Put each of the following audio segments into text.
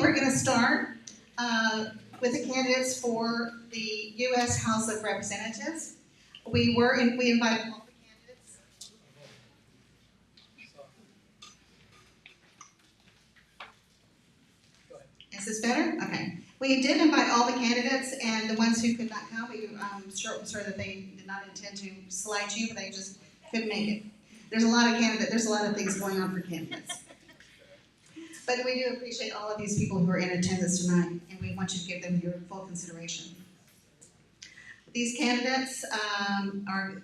we're going to start with the candidates for the U.S. House of Representatives. We invited all the candidates. Is this better? Okay. We did invite all the candidates, and the ones who could not come, we sure that they did not intend to slight you, but they just couldn't make it. There's a lot of things going on for candidates. But we do appreciate all of these people who are in attendance tonight, and we want you to give them your full consideration. These candidates after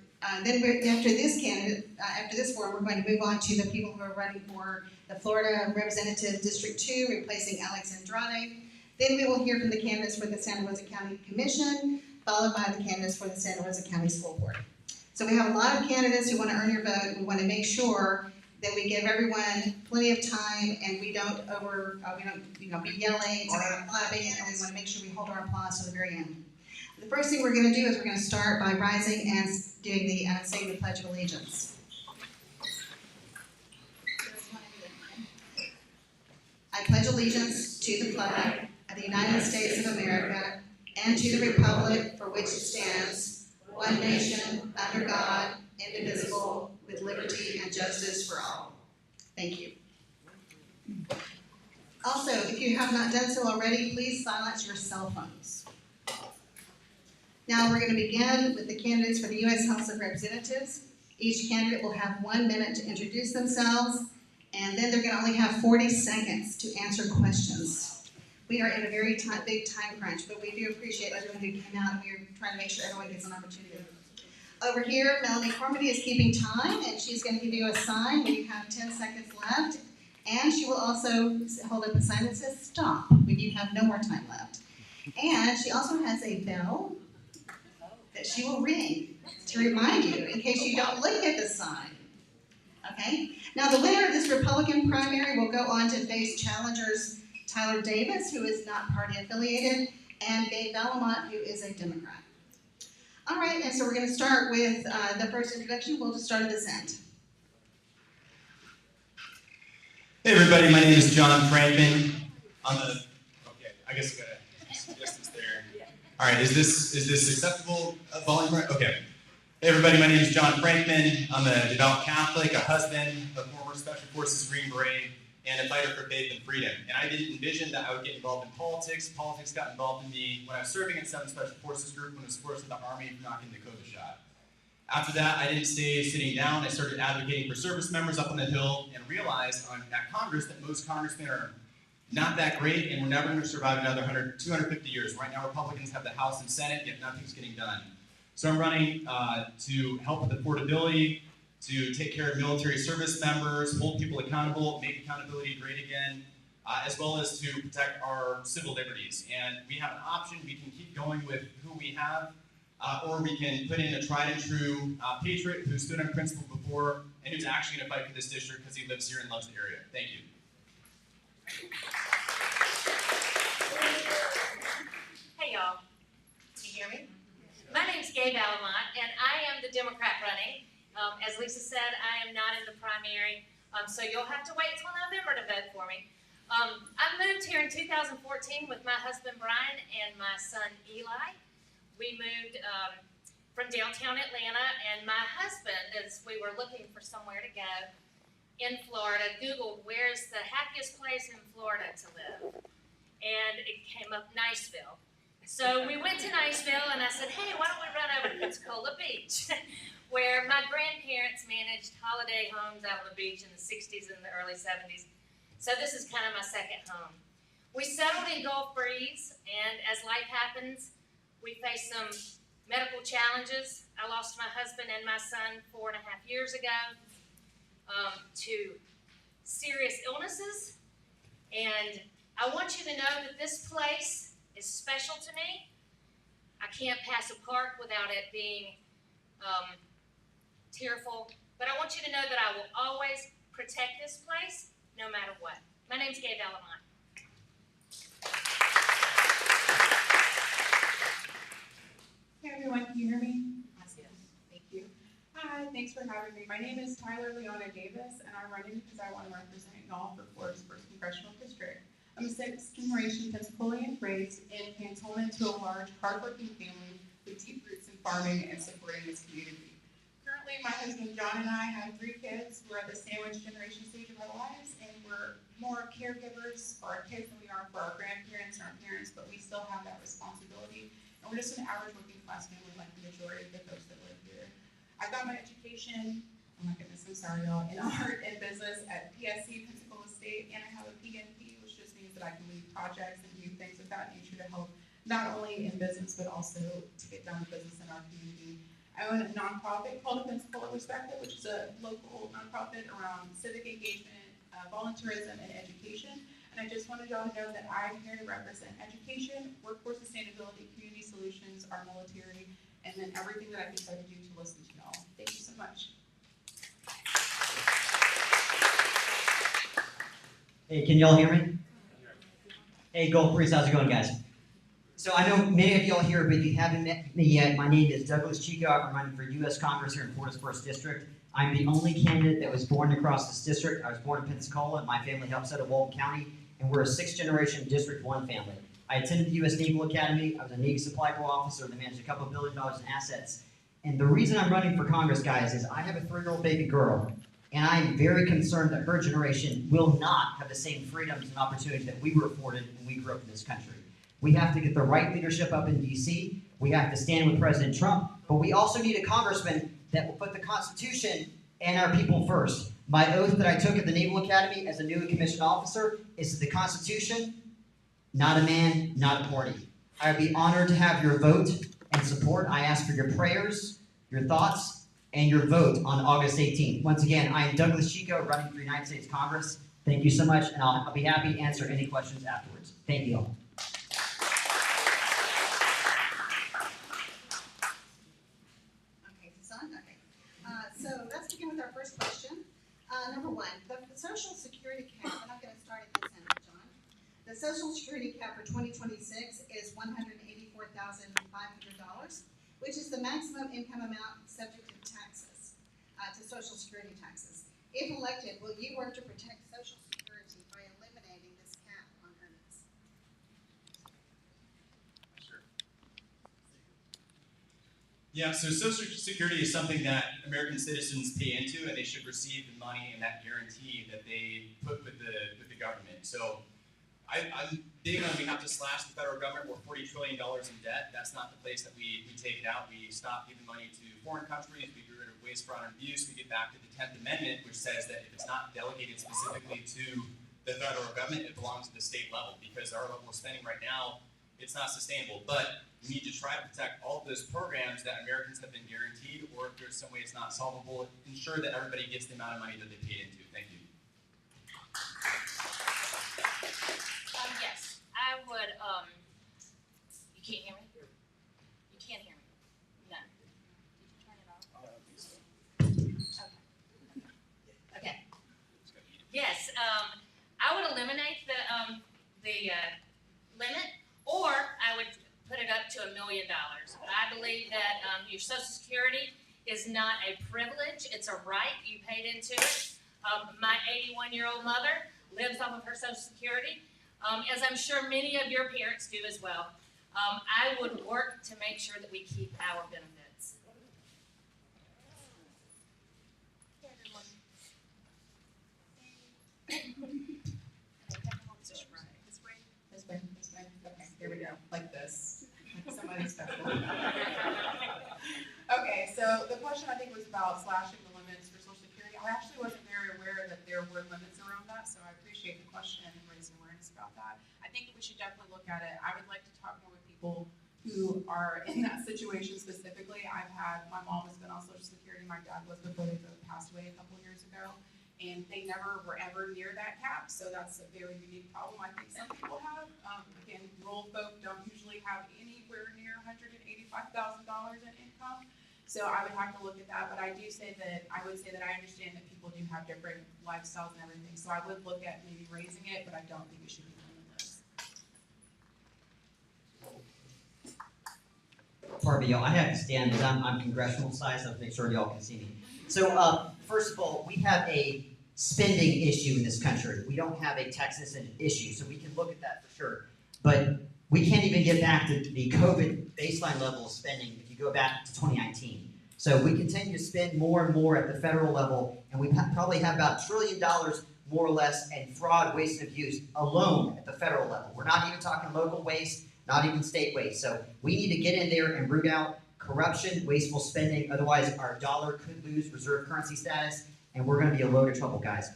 this forum, we're going to move on to the people who are running for the Florida Representative District 2, replacing Alex Andrade. Then we will hear from the candidates for the Santa Rosa County Commission, followed by the candidates for the Santa Rosa County School Board. So we have a lot of candidates who want to earn your vote. We want to make sure that we give everyone plenty of time, and we don't be yelling or clapping, and we want to make sure we hold our applause to the very end. The first thing we're going to do is we're going to start by rising and doing saying the Pledge of Allegiance. I pledge allegiance to the flag of the United States of America and to the republic for which it stands, one nation, under God, indivisible, with liberty and justice for all. Thank you. Also, if you have not done so already, please silence your cell phones. Now we're going to begin with the candidates for the U.S. House of Representatives. Each candidate will have 1 minute to introduce themselves, and then they're going to only have 40 seconds to answer questions. We are in a very big time crunch, but we do appreciate everyone who came out, and we're trying to make sure everyone gets an opportunity. Over here, Melanie Cormody is keeping time, and she's going to give you a sign when you have 10 seconds left, and she will also hold up a sign that says stop when you have no more time left. And she also has a bell that she will ring to remind you in case you don't look at the sign. Okay? Now the winner of this Republican primary will go on to face challengers Tyler Davis, who is not party affiliated, and Gabe Vallimont, who is a Democrat. All right, and so we're going to start with the first introduction. We'll just start at this end. Hey everybody, my name is John Frankman. Okay, I guess I gotta distance there. All right, is this acceptable volume? Right? Okay. Hey everybody, my name is John Frankman. I'm a devout Catholic, a husband, a former Special Forces Green Beret, and a fighter for faith and freedom. And I didn't envision that I would get involved in politics. Politics got involved in me when I was serving in 7th Special Forces Group when I was forced in the Army for not getting the COVID shot. After that, I didn't stay sitting down. I started advocating for service members up on the Hill and realized at Congress that most congressmen are not that great, and we're never going to survive another 250 years. Right now, Republicans have the House and Senate, yet nothing's getting done. So I'm running to help with affordability, to take care of military service members, hold people accountable, make accountability great again, as well as to protect our civil liberties. And we have an option. We can keep going with who we have, or we can put in a tried and true patriot who stood on principle before and who's actually going to fight for this district because he lives here and loves the area. Thank you. Hey y'all, can you hear me? My name's Gabe Vallimont, and I am the Democrat running. As Lisa said, I am not in the primary, so you'll have to wait till November to vote for me. I moved here in 2014 with my husband Brian and my son Eli. We moved from downtown Atlanta, and my husband, as we were looking for somewhere to go in Florida, Googled where's the happiest place in Florida to live, and it came up Niceville. So we went to Niceville, and I said, hey, why don't we run over to Pensacola Beach, where my grandparents managed holiday homes out on the beach in the 60s and the early 70s. So this is kind of my second home. We settled in Gulf Breeze, and as life happens, we faced some medical challenges. I lost my husband and my son 4.5 years ago to serious illnesses, and I want you to know that this place is special to me. I can't pass a park without it being tearful, but I want you to know that I will always protect this place no matter what. My name's Gabe Vallimont. Hey everyone, can you hear me? Yes. Thank you. Hi, thanks for having me. My name is Tyler Leona Davis, and I'm running because I want to represent y'all for Florida's 1st Congressional District. I'm a sixth-generation Pennsylvanian raised in Cantonment to a large, hardworking family with deep roots in farming and supporting this community. Currently, my husband John and I have 3 kids. We're at the sandwich generation stage of our lives, and we're more caregivers for our kids than we are for our grandparents and our parents, but we still have that responsibility. And we're just an average working class family like the majority of the folks that live here. I got my education, oh my goodness, I'm sorry y'all, in art and business at PSC, Pensacola State, and I have a PNP, which just means that I can lead projects and do things of that nature to help not only in business, but also to get down to business in our community. I own a nonprofit called the Pensacola Perspective, which is a local nonprofit around civic engagement, volunteerism, and education. And I just wanted y'all to know that I'm here to represent education, workforce sustainability, community solutions, our military, and then everything that I can try to do to listen to y'all. Thank you so much. Hey, can y'all hear me? Hey, Gold Priest, how's it going, guys? So I know many of y'all here, but if you haven't met me yet, my name is Douglas Chico. I'm running for U.S. Congress here in Florida's 1st District. I'm the only candidate that was born across this district. I was born in Pensacola, and my family helps out of Walton County, and we're a 6th-generation District 1 family. I attended the U.S. Naval Academy. I was a Navy Supply Corps officer that managed a couple $2 billion in assets. And the reason I'm running for Congress, guys, is I have a 3-year-old baby girl, and I am very concerned that her generation will not have the same freedoms and opportunities that we were afforded when we grew up in this country. We have to get the right leadership up in D.C. We have to stand with President Trump, but we also need a congressman that will put the Constitution and our people first. My oath that I took at the Naval Academy as a newly commissioned officer is to the Constitution, not a man, not a party. I would be honored to have your vote and support. I ask for your prayers, your thoughts, and your vote on August 18th. Once again, I am Douglas Chico, running for the United States Congress. Thank you so much, and I'll be happy to answer any questions afterwards. Thank you all. Okay, it's on? Okay. So let's begin with our first question. Number 1, the Social Security cap, and I'm going to start at this end, John. The Social Security cap for 2026 is $184,500, which is the maximum income amount subject to taxes, to Social Security taxes. If elected, will you work to protect Social Security by eliminating this cap on earnings? Sure. Yeah, so Social Security is something that American citizens pay into, and they should receive the money and that guarantee that they put with the government. So I'm big on we have to slash the federal government. We're $40 trillion in debt. That's not the place that we take it out. We stop giving money to foreign countries. We get rid of waste, fraud, and abuse. We get back to the 10th Amendment, which says that if it's not delegated specifically to the federal government, it belongs to the state level, because our level of spending right now, it's not sustainable. But we need to try to protect all of those programs that Americans have been guaranteed, or if there's some way it's not solvable, ensure that everybody gets the amount of money that they paid into. Thank you. Yes, I would, you can't hear me? You can't hear me? No. Did you turn it off? Okay. Yes, I would eliminate the limit, or I would put it up to $1 million. I believe that, your Social Security is not a privilege, it's a right, you paid into it. My 81-year-old mother lives off of her Social Security, as I'm sure many of your parents do as well. I would work to make sure that we keep our benefits. This way. Okay, here we go, like this. Like somebody's special. Okay, so the question I think was about slashing the limits for Social Security. I actually wasn't very aware that there were limits around that, so I appreciate the question and raising awareness about that. I think we should definitely look at it. I would like to talk more with people who are in that situation specifically. My mom has been on Social Security, my dad was before they both passed away a couple of years ago, and they never were ever near that cap, so that's a very unique problem I think some people have. Again, rural folk don't usually have anywhere near $185,000 in income. So I would have to look at that, but I would say that I understand that people do have different lifestyles and everything, so I would look at maybe raising it, but I don't think it should be limitless. Pardon me, y'all. I have to stand because I'm congressional size, so I'll make sure y'all can see me. So, first of all, we have a spending issue in this country. We don't have a Texas issue, so we can look at that for sure. But we can't even get back to the COVID baseline level of spending if you go back to 2019. So we continue to spend more and more at the federal level, and we probably have about $1 trillion more or less in fraud, waste, and abuse alone at the federal level. We're not even talking local waste, not even state waste. So we need to get in there and root out corruption, wasteful spending, otherwise our dollar could lose reserve currency status, and we're going to be a load of trouble, guys.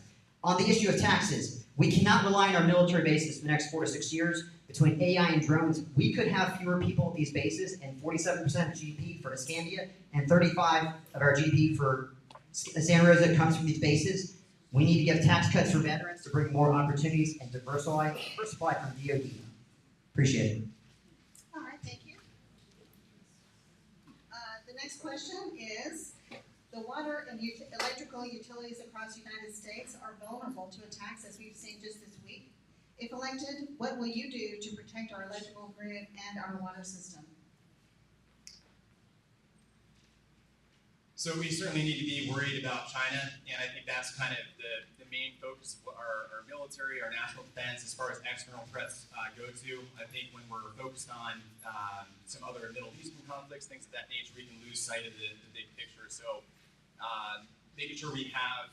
On the issue of taxes, we cannot rely on our military bases for the next 4 to 6 years. Between AI and drones, we could have fewer people at these bases, and 47% of GDP for Escandia, and 35% of our GDP for Santa Rosa comes from these bases. We need to give tax cuts for veterans to bring more opportunities and diversify from DoD. Appreciate it. All right, thank you. The next question is, the water and electrical utilities across the United States are vulnerable to attacks, as we've seen just this week. If elected, what will you do to protect our electrical grid and our water system? So we certainly need to be worried about China, and I think that's kind of the main focus of our military, our national defense, as far as external threats go to. I think when we're focused on some other Middle Eastern conflicts, things of that nature, we can lose sight of the big picture. So making sure we have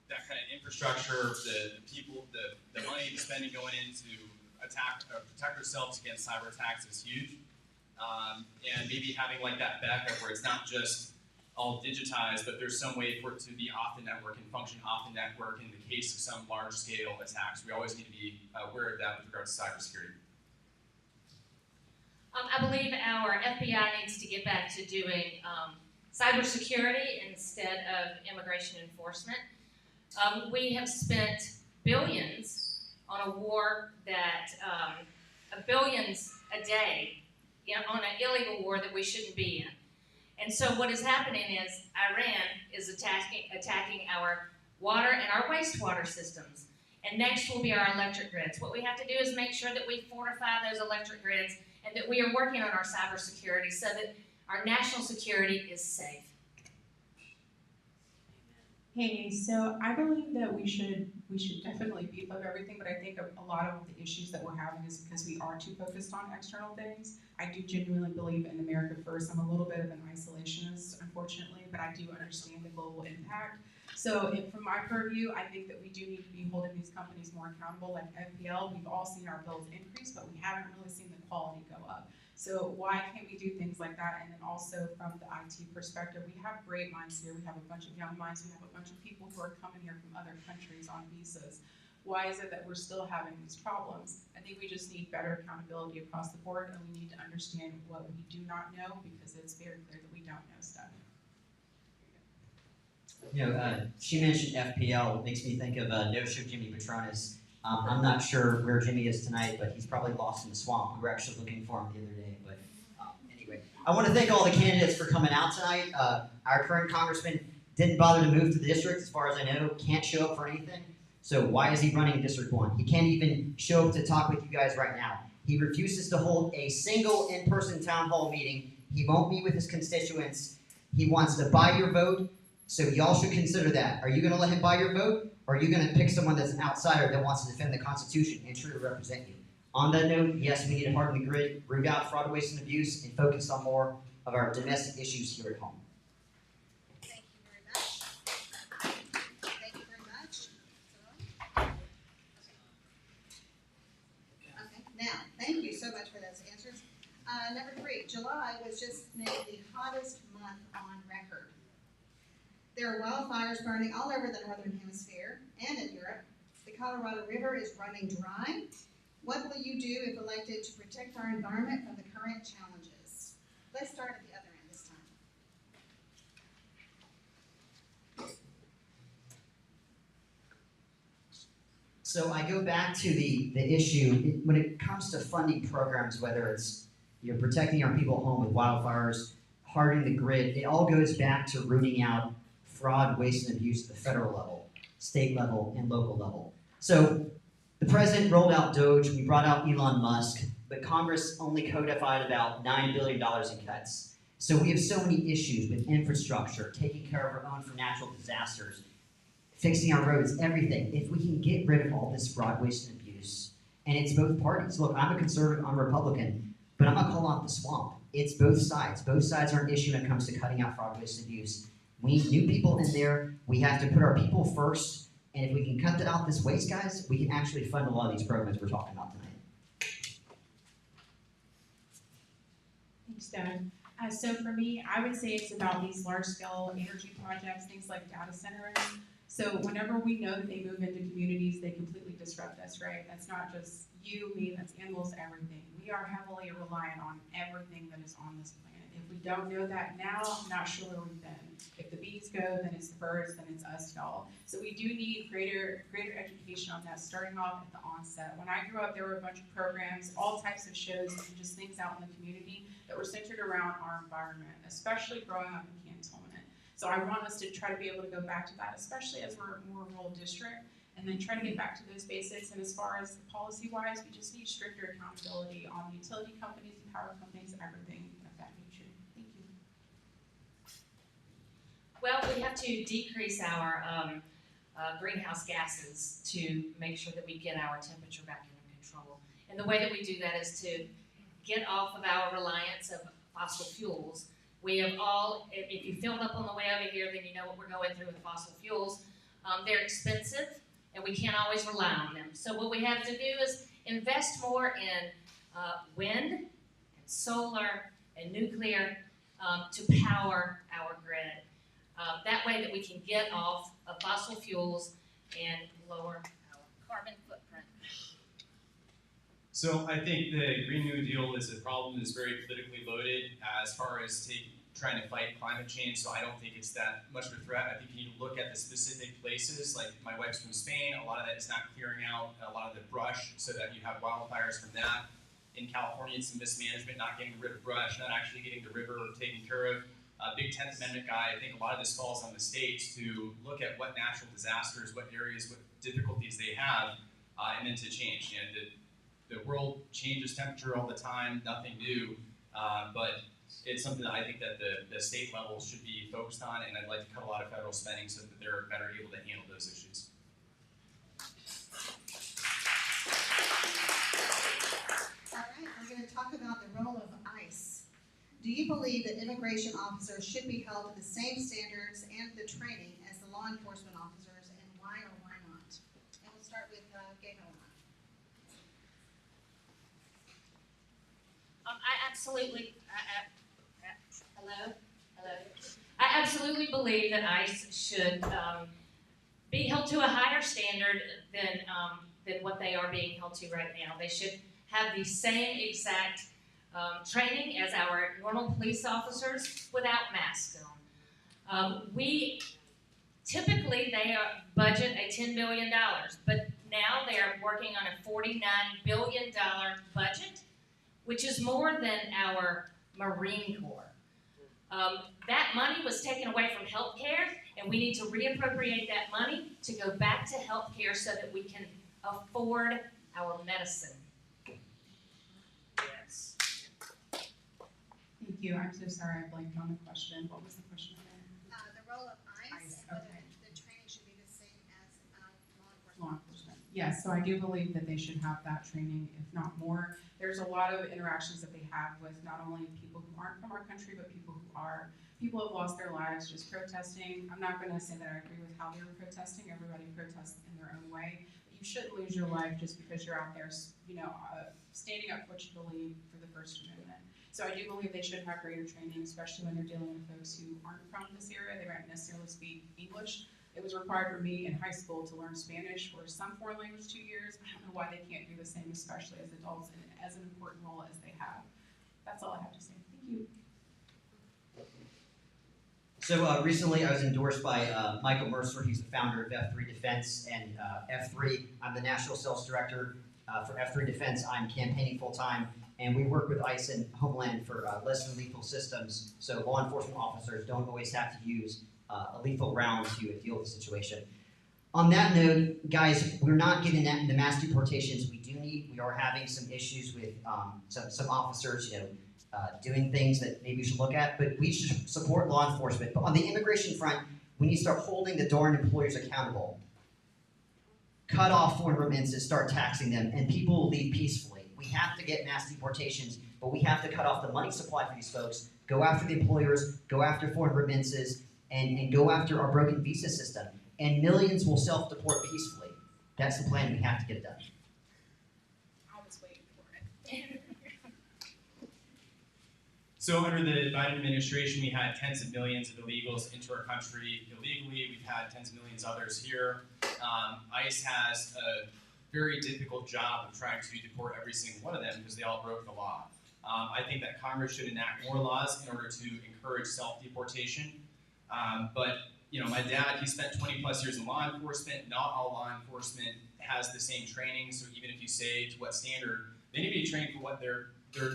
that kind of infrastructure, the people, the money, the spending going into protect ourselves against cyber attacks is huge. And maybe having like that backup where it's not just all digitized, but there's some way for it to be off the network and function off the network in the case of some large-scale attacks. We always need to be aware of that with regards to cybersecurity. I believe our FBI needs to get back to doing cybersecurity instead of immigration enforcement. We have spent billions on a war that, billions a day on an illegal war that we shouldn't be in. And so what is happening is Iran is attacking our water and our wastewater systems. And next will be our electric grids. What we have to do is make sure that we fortify those electric grids and that we are working on our cybersecurity so that our national security is safe. Hey, so I believe that we should definitely beef up everything, but I think a lot of the issues that we're having is because we are too focused on external things. I do genuinely believe in America first. I'm a little bit of an isolationist, unfortunately, but I do understand the global impact. So from my purview, I think that we do need to be holding these companies more accountable, like FPL. We've all seen our bills increase, but we haven't really seen the quality go up. So why can't we do things like that? And then also from the IT perspective, we have great minds here. We have a bunch of young minds. We have a bunch of people who are coming here from other countries on visas. Why is it that we're still having these problems? I think we just need better accountability across the board, and we need to understand what we do not know, because it's very clear that we don't know stuff. She mentioned FPL. It makes me think of no-show Jimmy Petronas. I'm not sure where Jimmy is tonight, but he's probably lost in the swamp. We were actually looking for him the other day. But anyway, I want to thank all the candidates for coming out tonight. Our current congressman didn't bother to move to the district, as far as I know, can't show up for anything. So why is he running District 1? He can't even show up to talk with you guys right now. He refuses to hold a single in-person town hall meeting. He won't meet with his constituents. He wants to buy your vote. So y'all should consider that. Are you going to let him buy your vote? Or are you going to pick someone that's an outsider that wants to defend the Constitution and truly represent you? On that note, yes, we need to harden the grid, root out fraud, waste, and abuse, and focus on more of our domestic issues here at home. Thank you very much. Thank you very much. Okay, now, thank you so much for those answers. Number 3, July was just made the hottest month on record. There are wildfires burning all over the Northern Hemisphere and in Europe. The Colorado River is running dry. What will you do if elected to protect our environment from the current challenges? Let's start at the other end this time. So I go back to the issue, when it comes to funding programs, whether it's you're protecting our people at home with wildfires, hardening the grid, it all goes back to rooting out fraud, waste, and abuse at the federal level, state level, and local level. So the president rolled out DOGE, we brought out Elon Musk, but Congress only codified about $9 billion in cuts. So we have so many issues with infrastructure, taking care of our own from natural disasters, fixing our roads, everything. If we can get rid of all this fraud, waste, and abuse, and it's both parties. Look, I'm a conservative, I'm a Republican, but I'm not calling out the swamp. It's both sides. Both sides are an issue when it comes to cutting out fraud, waste, and abuse. We need new people in there. We have to put our people first. And if we can cut out this waste, guys, we can actually fund a lot of these programs we're talking about tonight. Thanks, Doug. So for me, I would say it's about these large-scale energy projects, things like data centers. So whenever we know that they move into communities, they completely disrupt us, right? That's not just you, me, that's animals, everything. We are heavily reliant on everything that is on this planet. If we don't know that now, I'm not sure where we've been. If the bees go, then it's the birds, then it's us, y'all. So we do need greater education on that, starting off at the onset. When I grew up, there were a bunch of programs, all types of shows, and just things out in the community that were centered around our environment, especially growing up in Cantonment. So I want us to try to be able to go back to that, especially as we're a more rural district, and then try to get back to those basics. And as far as policy-wise, we just need stricter accountability on the utility companies, the power companies, everything of that nature. Thank you. Well, we have to decrease our greenhouse gases to make sure that we get our temperature back under control. And the way that we do that is to get off of our reliance of fossil fuels. We have all, if you filled up on the way over here, then you know what we're going through with fossil fuels. They're expensive, and we can't always rely on them. So what we have to do is invest more in wind, and solar, and nuclear to power our grid. That way that we can get off of fossil fuels and lower our carbon footprint. So I think the Green New Deal is a problem that's very politically loaded as far as trying to fight climate change, so I don't think it's that much of a threat. I think you need to look at the specific places, like my wife's from Spain, a lot of that is not clearing out a lot of the brush so that you have wildfires from that. In California, it's mismanagement, not getting rid of brush, not actually getting the river taken care of. Big 10th Amendment guy, I think a lot of this falls on the states to look at what natural disasters, what areas, what difficulties they have, and then to change. And the world changes temperature all the time, nothing new, but it's something that I think that the state level should be focused on, and I'd like to cut a lot of federal spending so that they're better able to handle those issues. All right, we're going to talk about the role of ICE. Do you believe that immigration officers should be held to the same standards and the training as the law enforcement officers, and why or why not? And we'll start with Gabe. I absolutely, hello? I absolutely believe that ICE should be held to a higher standard than what they are being held to right now. They should have the same exact training as our normal police officers without masks on. Typically they budget a $10 billion, but now they are working on a $49 billion budget, which is more than our Marine Corps. That money was taken away from healthcare, and we need to reappropriate that money to go back to healthcare so that we can afford our medicine. Yes. Thank you. I'm so sorry I blanked on the question. What was the question again? The role of ICE, and okay. the training should be the same as Law enforcement. Yes, so I do believe that they should have that training, if not more. There's a lot of interactions that they have with not only people who aren't from our country, but people who are. People have lost their lives just protesting. I'm not going to say that I agree with how they were protesting. Everybody protests in their own way. But you shouldn't lose your life just because you're out there, standing up for what you believe for the First Amendment. So I do believe they should have greater training, especially when they're dealing with folks who aren't from this area. They might necessarily speak English. It was required for me in high school to learn Spanish or some foreign language 2 years. I don't know why they can't do the same, especially as adults and as an important role as they have. That's all I have to say. Thank you. So recently I was endorsed by Michael Mercer. He's the founder of F3 Defense, and F3, I'm the National Sales Director for F3 Defense. I'm campaigning full-time, and we work with ICE and Homeland for less than lethal systems, so law enforcement officers don't always have to use a lethal round to deal with the situation. On that note, guys, we're not getting that in the mass deportations we are having some issues with some officers, doing things that maybe we should look at, but we should support law enforcement. But on the immigration front, We need to start holding the darn employers accountable. Cut off foreign remittances, start taxing them, and people will leave peacefully. We have to get mass deportations, but we have to cut off the money supply for these folks, go after the employers, go after foreign remittances, and go after our broken visa system. And millions will self-deport peacefully. That's the plan. We have to get it done. I was waiting for it. So under the Biden administration, we had tens of millions of illegals into our country illegally. We've had tens of millions of others here. ICE has a very difficult job of trying to deport every single one of them because they all broke the law. I think that Congress should enact more laws in order to encourage self-deportation. But you know, my dad, he spent 20 plus years in law enforcement. Not all law enforcement has the same training. So even if you say to what standard, they need to be trained for what their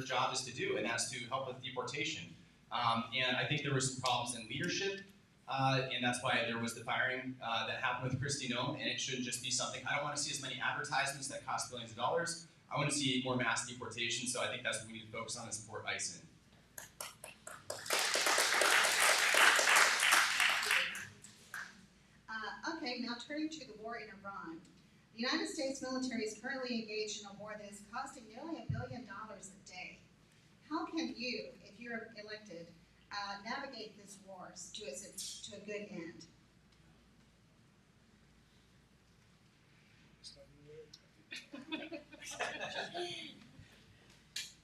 job is to do, and that's to help with deportation. And I think there were some problems in leadership, and that's why there was the firing that happened with Kristi Noem, and it shouldn't just be something. I don't want to see as many advertisements that cost billions of dollars. I want to see more mass deportation, so I think that's what we need to focus on and support ICE in. Okay, now turning to the war in Iran. The United States military is currently engaged in a war that is costing nearly $1 billion a day. How can you, if you're elected, navigate this war to a good end?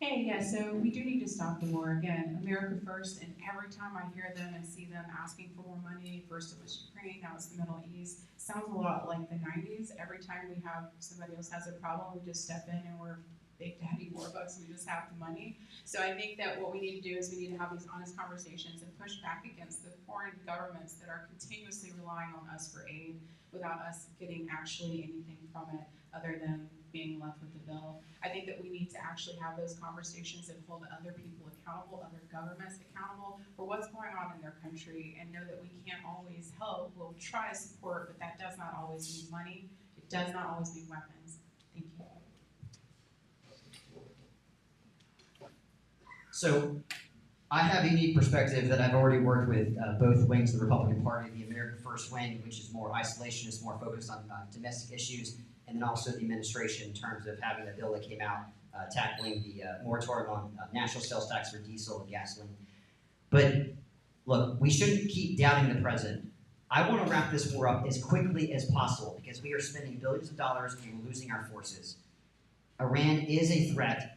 Hey, yeah, so we do need to stop the war. Again, America first, and every time I hear them and see them asking for more money, first it was Ukraine, now it's the Middle East, sounds a lot like the 90s. Every time we have somebody else has a problem, we just step in and we're big daddy war bucks, we just have the money. So I think that what we need to do is we need to have these honest conversations and push back against the foreign governments that are continuously relying on us for aid without us getting actually anything from it other than being left with the bill. I think that we need to actually have those conversations and hold other people accountable, other governments accountable for what's going on in their country, and know that we can't always help. We'll try to support, but that does not always mean money. It does not always mean weapons. Thank you. So I have a unique perspective that I've already worked with both wings of the Republican Party, the America First wing, which is more isolationist, more focused on domestic issues, and then also the administration in terms of having a bill that came out tackling the moratorium on national sales tax for diesel and gasoline. But look, we shouldn't keep doubting the president. I want to wrap this war up as quickly as possible because we are spending billions of dollars and we're losing our forces. Iran is a threat.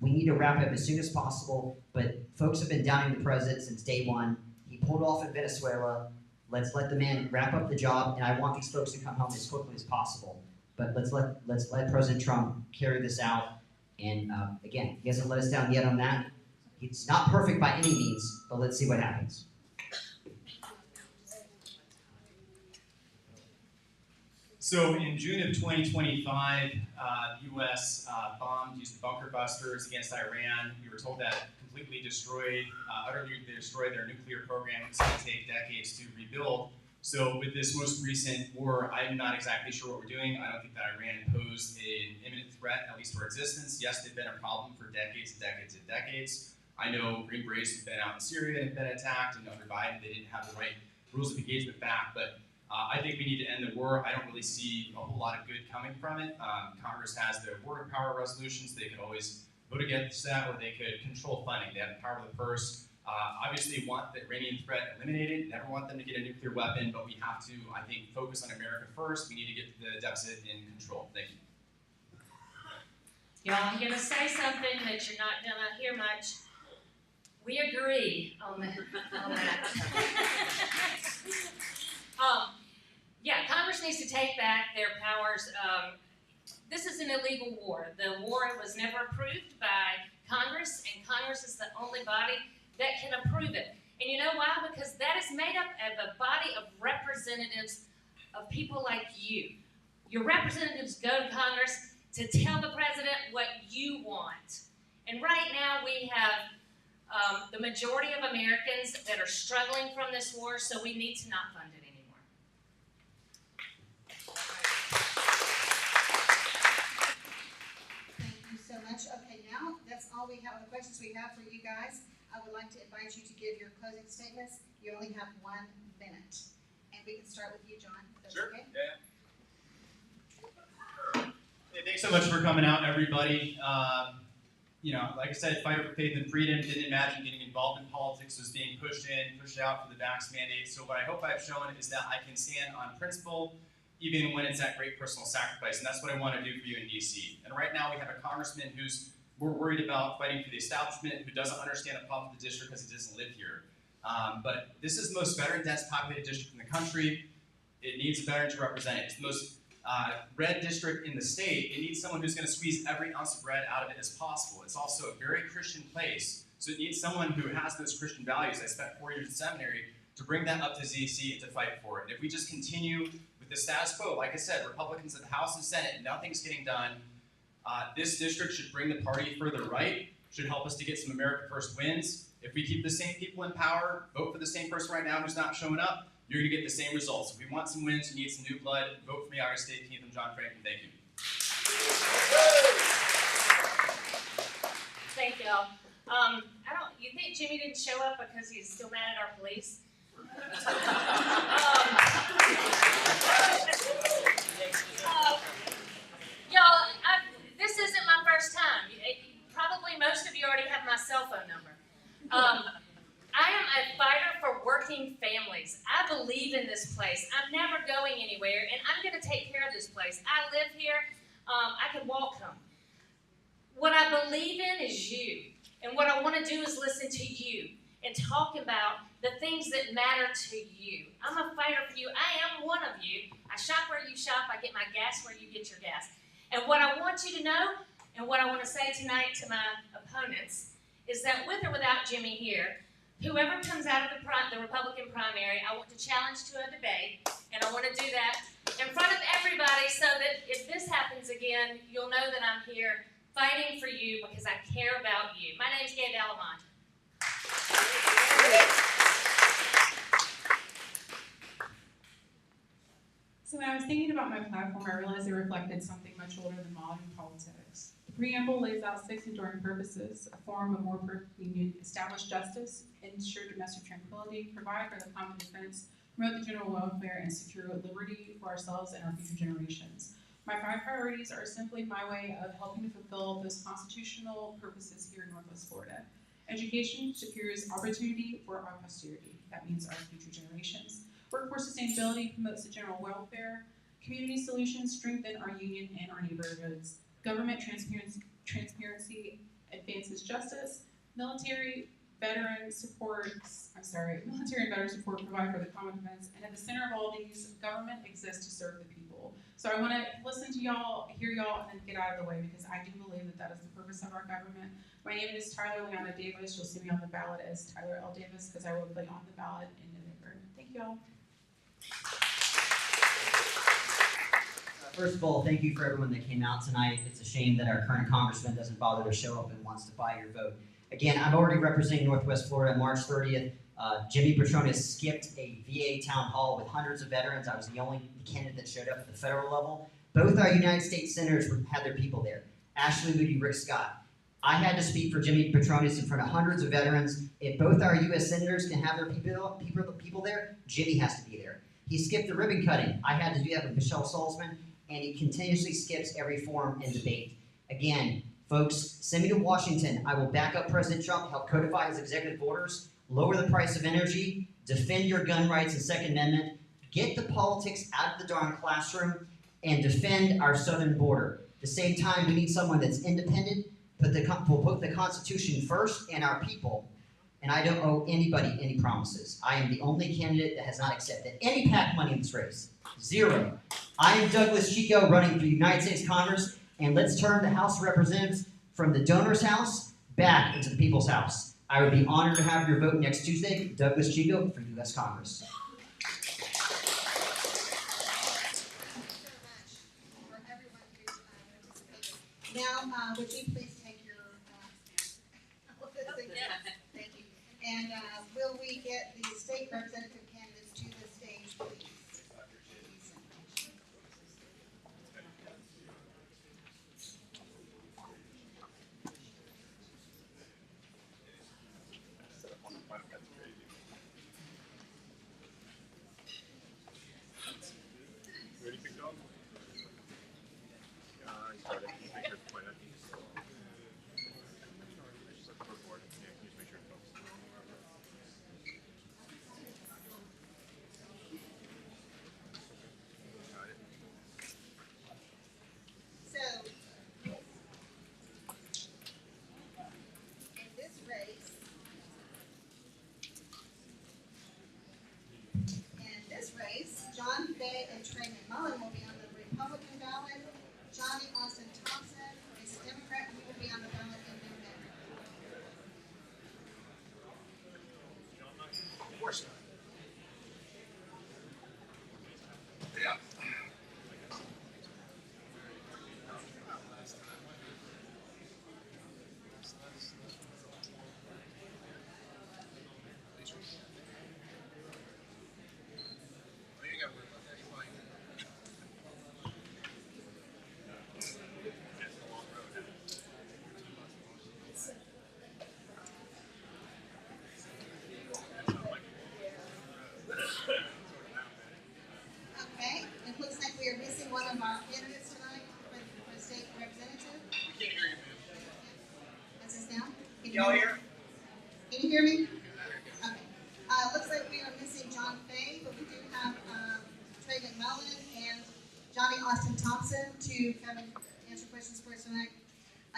We need to wrap it up as soon as possible, but folks have been doubting the president since day one. He pulled off in Venezuela. Let's let the man wrap up the job, and I want these folks to come home as quickly as possible. But let's let President Trump carry this out. And again, he hasn't let us down yet on that. It's not perfect by any means, but let's see what happens. So in June of 2025, the U.S. used bunker busters against Iran. We were told that utterly destroyed their nuclear program. It's going to take decades to rebuild. So with this most recent war, I'm not exactly sure what we're doing. I don't think that Iran posed an imminent threat, at least to our existence. Yes, they've been a problem for decades and decades and decades. I know Green Berets have been out in Syria and have been attacked, and under Biden, they didn't have the right rules of engagement back. But I think we need to end the war. I don't really see a whole lot of good coming from it. Congress has their border power resolutions. They could always vote against that, or they could control funding. They have the power of the purse. Obviously want the Iranian threat eliminated, never want them to get a nuclear weapon, but we have to, I think, focus on America first. We need to get the deficit in control. Thank you. Y'all, I'm going to say something that you're not going to hear much. We agree on that. Yeah, Congress needs to take back their powers. This is an illegal war. The war was never approved by Congress, and Congress is the only body that can approve it. And you know why? Because that is made up of a body of representatives of people like you. Your representatives go to Congress to tell the president what you want. And right now we have the majority of Americans that are struggling from this war, so we need to not fund it anymore. Thank you so much. Okay, now that's all we have, the questions we have for you guys. I would like to invite you to give your closing statements. You only have 1 minute. and we can start with you, John, if that's Sure. okay? Yeah. Hey, thanks so much for coming out, everybody. Like I said, fighter for faith and freedom. Didn't imagine getting involved in politics was being pushed out for the vax mandate. So what I hope I've shown is that I can stand on principle, even when it's at great personal sacrifice. And that's what I want to do for you in DC. And right now we have a congressman who's more worried about fighting for the establishment, who doesn't understand the problem of the district because he doesn't live here. But this is the most veteran-dense populated district in the country. It needs a veteran to represent it. It's the most red district in the state. It needs someone who's going to squeeze every ounce of red out of it as possible. It's also a very Christian place, so it needs someone who has those Christian values. I spent 4 years in seminary to bring that up to DC and to fight for it. And if we just continue with the status quo, like I said, Republicans at the House and Senate, nothing's getting done. This district should bring the party further right, should help us to get some America First wins. If we keep the same people in power, vote for the same person right now who's not showing up, you're going to get the same results. If we want some wins, you need some new blood, vote for me, August 18th. I'm John Franklin. Thank you. Thank y'all. You think Jimmy didn't show up because he's still mad at our police? Y'all, this isn't my first time. Probably most of you already have my cell phone number. I am a fighter for working families. I believe in this place. I'm never going anywhere, and I'm going to take care of this place. I live here. I can walk home. What I believe in is you, and what I want to do is listen to you and talk about the things that matter to you. I'm a fighter for you. I am one of you. I shop where you shop. I get my gas where you get your gas. And what I want you to know, and what I want to say tonight to my opponents, is that with or without Jimmy here, whoever comes out of the Republican primary, I want to challenge to a debate, and I want to do that in front of everybody so that if this happens again, you'll know that I'm here fighting for you because I care about you. My name's Gabe Alamont. So when I was thinking about my platform, I realized it reflected something much older than modern politics. The preamble lays out 6 enduring purposes: a form of more perfect union, establish justice, ensure domestic tranquility, provide for the common defense, promote the general welfare, and secure liberty for ourselves and our future generations. My 5 priorities are simply my way of helping to fulfill those constitutional purposes here in Northwest Florida. Education secures opportunity for our posterity. That means our future generations. Workforce sustainability promotes the general welfare. Community solutions strengthen our union and our neighborhoods. Government transparency advances justice. Military and veteran support provide for the common defense. And at the center of all these, government exists to serve the people. So I want to listen to y'all, hear y'all, and then get out of the way, because I do believe that that is the purpose of our government. My name is Tyler Leona Davis. You'll see me on the ballot as Tyler L. Davis, because I will be on the ballot in November. Thank y'all. First of all, thank you for everyone that came out tonight. It's a shame that our current congressman doesn't bother to show up and wants to buy your vote. Again, I'm already representing Northwest Florida. March 30th, Jimmy Petronis skipped a VA town hall with hundreds of veterans. I was the only candidate that showed up at the federal level. Both our United States senators had their people there. Ashley Moody, Rick Scott. I had to speak for Jimmy Petronis in front of hundreds of veterans. If both our U.S. senators can have their people there, Jimmy has to be there. He skipped the ribbon cutting. I had to do that with Michelle Salzman, and he continuously skips every forum and debate. Again, folks, send me to Washington. I will back up President Trump, help codify his executive orders, lower the price of energy, defend your gun rights and Second Amendment, get the politics out of the darn classroom, and defend our southern border. At the same time, we need someone that's independent, will put the Constitution first and our people. And I don't owe anybody any promises. I am the only candidate that has not accepted any PAC money in this race. 0. I am Douglas Chico, running for the United States Congress, and let's turn the House of Representatives from the donor's house back into the people's house. I would be honored to have your vote next Tuesday. Douglas Chico for U.S. Congress. Now, would you please take your thank you. And will we get the state representative candidates to the stage, please? Y'all hear? Can you hear me? Okay. Looks like we are missing John Fay, but we do have Trey McMullen and Johnny Austin Thompson to come and answer questions for us tonight.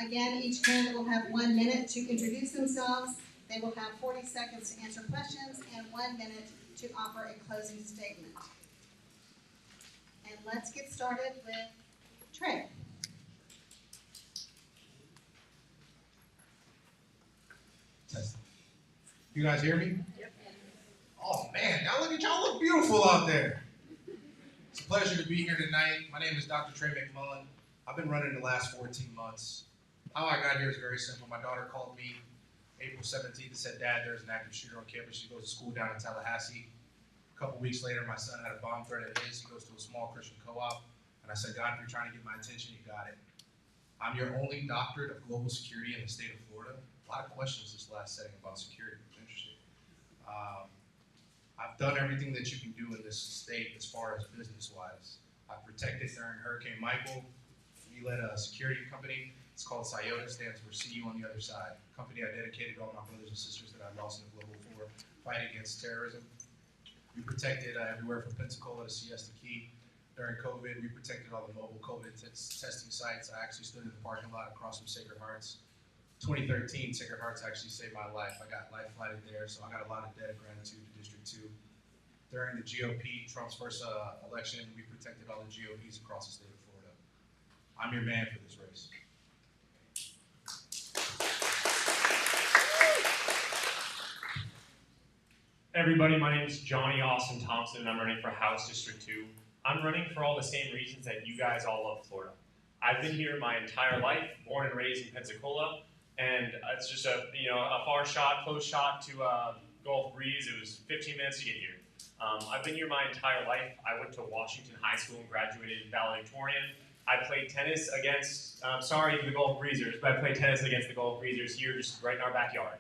Again, each candidate will have 1 minute to introduce themselves. They will have 40 seconds to answer questions and 1 minute to offer a closing statement. And let's get started with Trey. You guys hear me? Yep. Oh man, y'all look beautiful out there. It's a pleasure to be here tonight. My name is Dr. Trey McMullen. I've been running the last 14 months. How I got here is very simple. My daughter called me April 17th and said, "Dad, there's an active shooter on campus." She goes to school down in Tallahassee. A couple weeks later, my son had a bomb threat at his. He goes to a small Christian co-op. And I said, "God, if you're trying to get my attention, you got it." I'm your only doctorate of global security in the state of Florida. A lot of questions this last setting about security. It was interesting. I've done everything that you can do in this state as far as business-wise. I've protected during Hurricane Michael. We led a security company. It's called SIOTA, stands for See You on the Other Side. A company I dedicated to all my brothers and sisters that I lost in the global war fight against terrorism. We protected everywhere from Pensacola to Siesta Key. During COVID, we protected all the mobile COVID testing sites. I actually stood in the parking lot across from Sacred Hearts. 2013, Sacred Hearts actually saved my life. I got life flighted there, so I got a lot of debt of gratitude to District 2. During the GOP, Trump's first election, we protected all the GOPs across the state of Florida. I'm your man for this race. Everybody, my name is Johnny Austin Thompson, and I'm running for House District 2. I'm running for all the same reasons that you guys all love Florida. I've been here my entire life, born and raised in Pensacola, and it's just a far shot, close shot to Gulf Breeze. It was 15 minutes to get here. I've been here my entire life. I went to Washington High School and graduated valedictorian. I played tennis against, sorry to the Gulf Breezers, but I played tennis against the Gulf Breezers here just right in our backyard.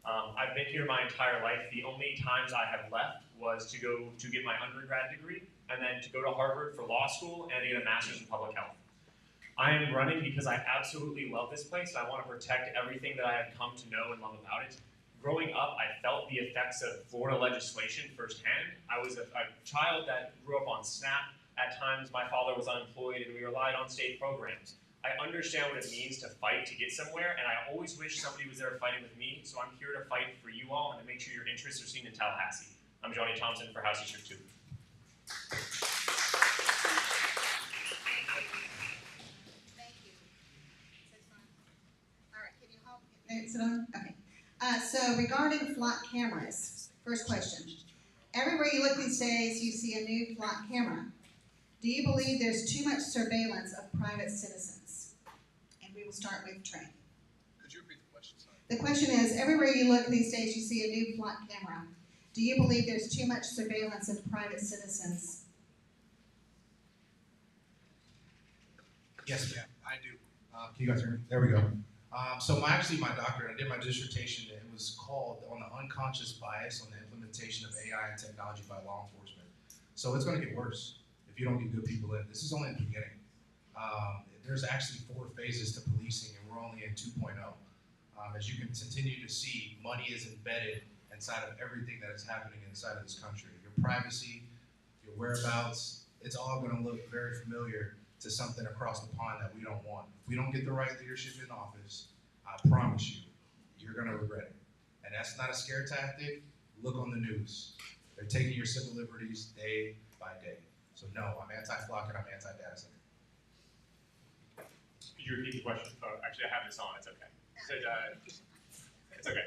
I've been here my entire life. The only times I have left was to go to get my undergrad degree and then to go to Harvard for law school and to get a master's in public health. I am running because I absolutely love this place and I want to protect everything that I have come to know and love about it. Growing up, I felt the effects of Florida legislation firsthand. I was a child that grew up on SNAP. At times, my father was unemployed and we relied on state programs. I understand what it means to fight to get somewhere, and I always wish somebody was there fighting with me, so I'm here to fight for you all and to make sure your interests are seen in Tallahassee. I'm Johnny Thompson for House District 2. Thank you. All right, can you help? Sit on? Okay. So regarding flock cameras, first question. Everywhere you look these days, you see a new flock camera. Do you believe there's too much surveillance of private citizens? And we will start with Trey. Could you repeat the question? Sorry. The question is, everywhere you look these days, you see a new flock camera. Do you believe there's too much surveillance of private citizens? Yes, ma'am, I do. Can you guys hear me? There we go. So my doctorate, I did my dissertation, and it was called On the Unconscious Bias on the Implementation of AI and Technology by Law Enforcement. So it's going to get worse if you don't get good people in. This is only the beginning. There's actually 4 phases to policing, and we're only in 2.0. As you can continue to see, money is embedded inside of everything that is happening inside of this country. Your privacy, your whereabouts, it's all going to look very familiar to something across the pond that we don't want. If we don't get the right leadership in office, I promise you, you're going to regret it. And that's not a scare tactic. Look on the news. They're taking your civil liberties day by day. So no, I'm anti-flock and I'm anti-data center. Could you repeat the question? Oh, actually, I have this on. It's okay. It's okay.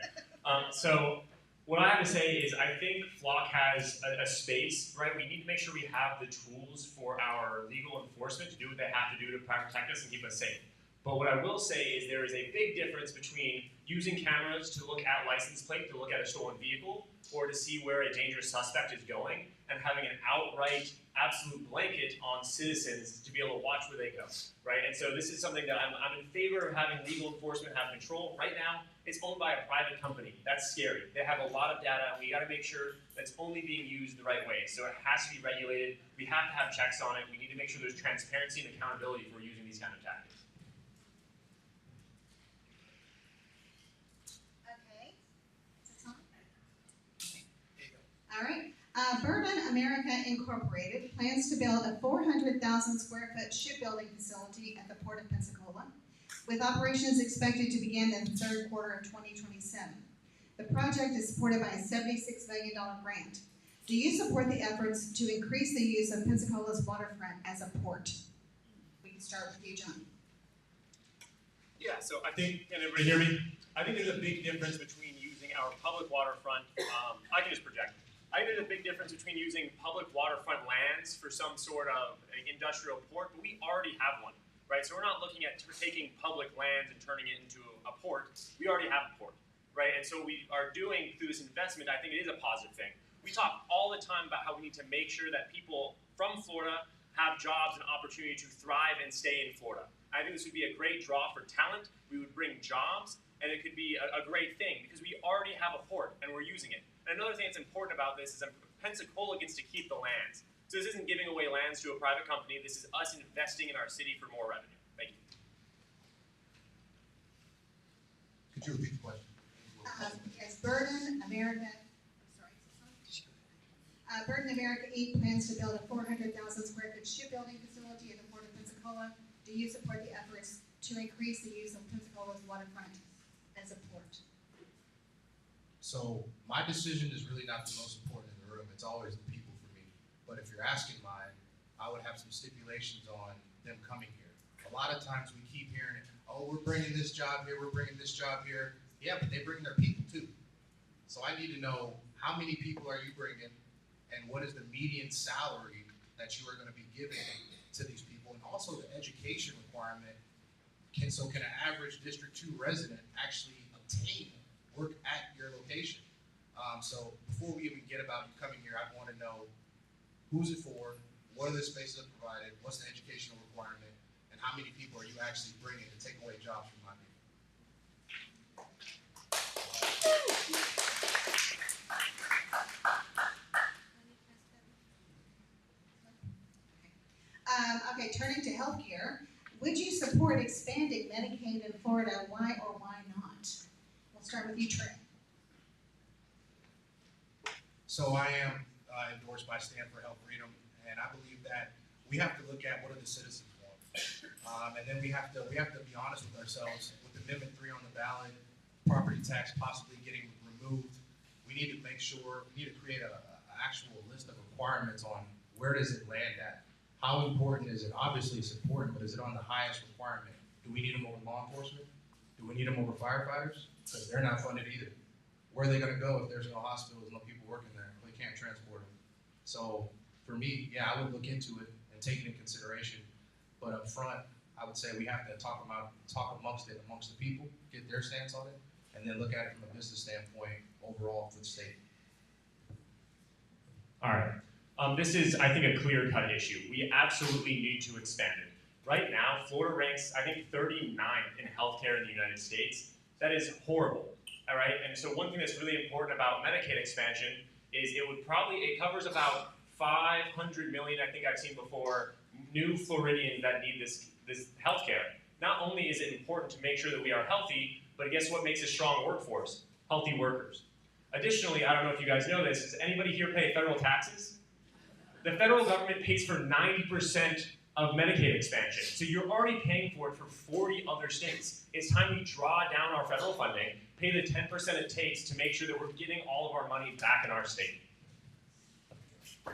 So what I have to say is I think flock has a space, right? We need to make sure we have the tools for our legal enforcement to do what they have to do to protect us and keep us safe. But what I will say is there is a big difference between using cameras to look at license plate, to look at a stolen vehicle, or to see where a dangerous suspect is going, and having an outright, absolute blanket on citizens to be able to watch where they go, right? And so this is something that I'm in favor of having legal enforcement have control. Right now, it's owned by a private company. That's scary. They have a lot of data, and we gotta make sure that it's only being used the right way. So it has to be regulated. We have to have checks on it. We need to make sure there's transparency and accountability for using these kind of tactics. America Incorporated plans to build a 400,000 square foot shipbuilding facility at the Port of Pensacola, with operations expected to begin in the third quarter of 2027. The project is supported by a $76 million grant. Do you support the efforts to increase the use of Pensacola's waterfront as a port? We can start with you, John. Yeah, so I think, can everybody hear me? I think there's a big difference between using our public waterfront, I can just project. I think there's a big difference between using public waterfront lands for some sort of industrial port, but we already have one, right? So we're not looking at taking public lands and turning it into a port. We already have a port, right? And so we are doing, through this investment, I think it is a positive thing. We talk all the time about how we need to make sure that people from Florida have jobs and opportunity to thrive and stay in Florida. I think this would be a great draw for talent. We would bring jobs, and it could be a great thing because we already have a port and we're using it. And another thing that's important about this is that Pensacola gets to keep the lands. So this isn't giving away lands to a private company. This is us investing in our city for more revenue. Thank you. Could you repeat the question? As Burden America, Burden America Inc. plans to build a 400,000 square foot shipbuilding facility at the Port of Pensacola. Do you support the efforts to increase the use of Pensacola's waterfront as a port? So my decision is really not the most important in the room. It's always the people for me. But if you're asking mine, I would have some stipulations on them coming here. A lot of times we keep hearing, oh, we're bringing this job here, we're bringing this job here. Yeah, but they bring their people too. So I need to know how many people are you bringing and what is the median salary that you are going to be giving to these people, and also the education requirement. Can an average District 2 resident actually obtain work at your location? So before we even get about you coming here, I want to know who's it for, what are the spaces that are provided, what's the educational requirement, and how many people are you actually bringing to take away jobs from my people? Okay, turning to healthcare, would you support expanding Medicaid in Florida? Why or why not? We'll start with you, Trey. So I am endorsed by Stand for Health Freedom, and I believe that we have to look at what are the citizens want, and then we have to be honest with ourselves. With Amendment 3 on the ballot, property tax possibly getting removed, we need to make sure we need to create an actual list of requirements on where does it land at. How important is it? Obviously it's important, but is it on the highest requirement? Do we need them over law enforcement? Do we need them over firefighters? Because they're not funded either. Where are they gonna go if there's no hospitals, no people working there, they can't transport them? So for me, yeah, I would look into it and take it in consideration. But up front, I would say we have to talk amongst the people, get their stance on it, and then look at it from a business standpoint overall for the state. All right. This is, I think, a clear-cut issue. We absolutely need to expand it. Right now, Florida ranks, I think, 39th in healthcare in the United States. That is horrible, all right? And so one thing that's really important about Medicaid expansion is it covers about 500 million, I think I've seen before, new Floridians that need this healthcare. Not only is it important to make sure that we are healthy, but guess what makes a strong workforce? Healthy workers. Additionally, I don't know if you guys know this, does anybody here pay federal taxes? The federal government pays for 90% of Medicaid expansion. So you're already paying for it for 40 other states. It's time we draw down our federal funding, pay the 10% it takes to make sure that we're getting all of our money back in our state. We're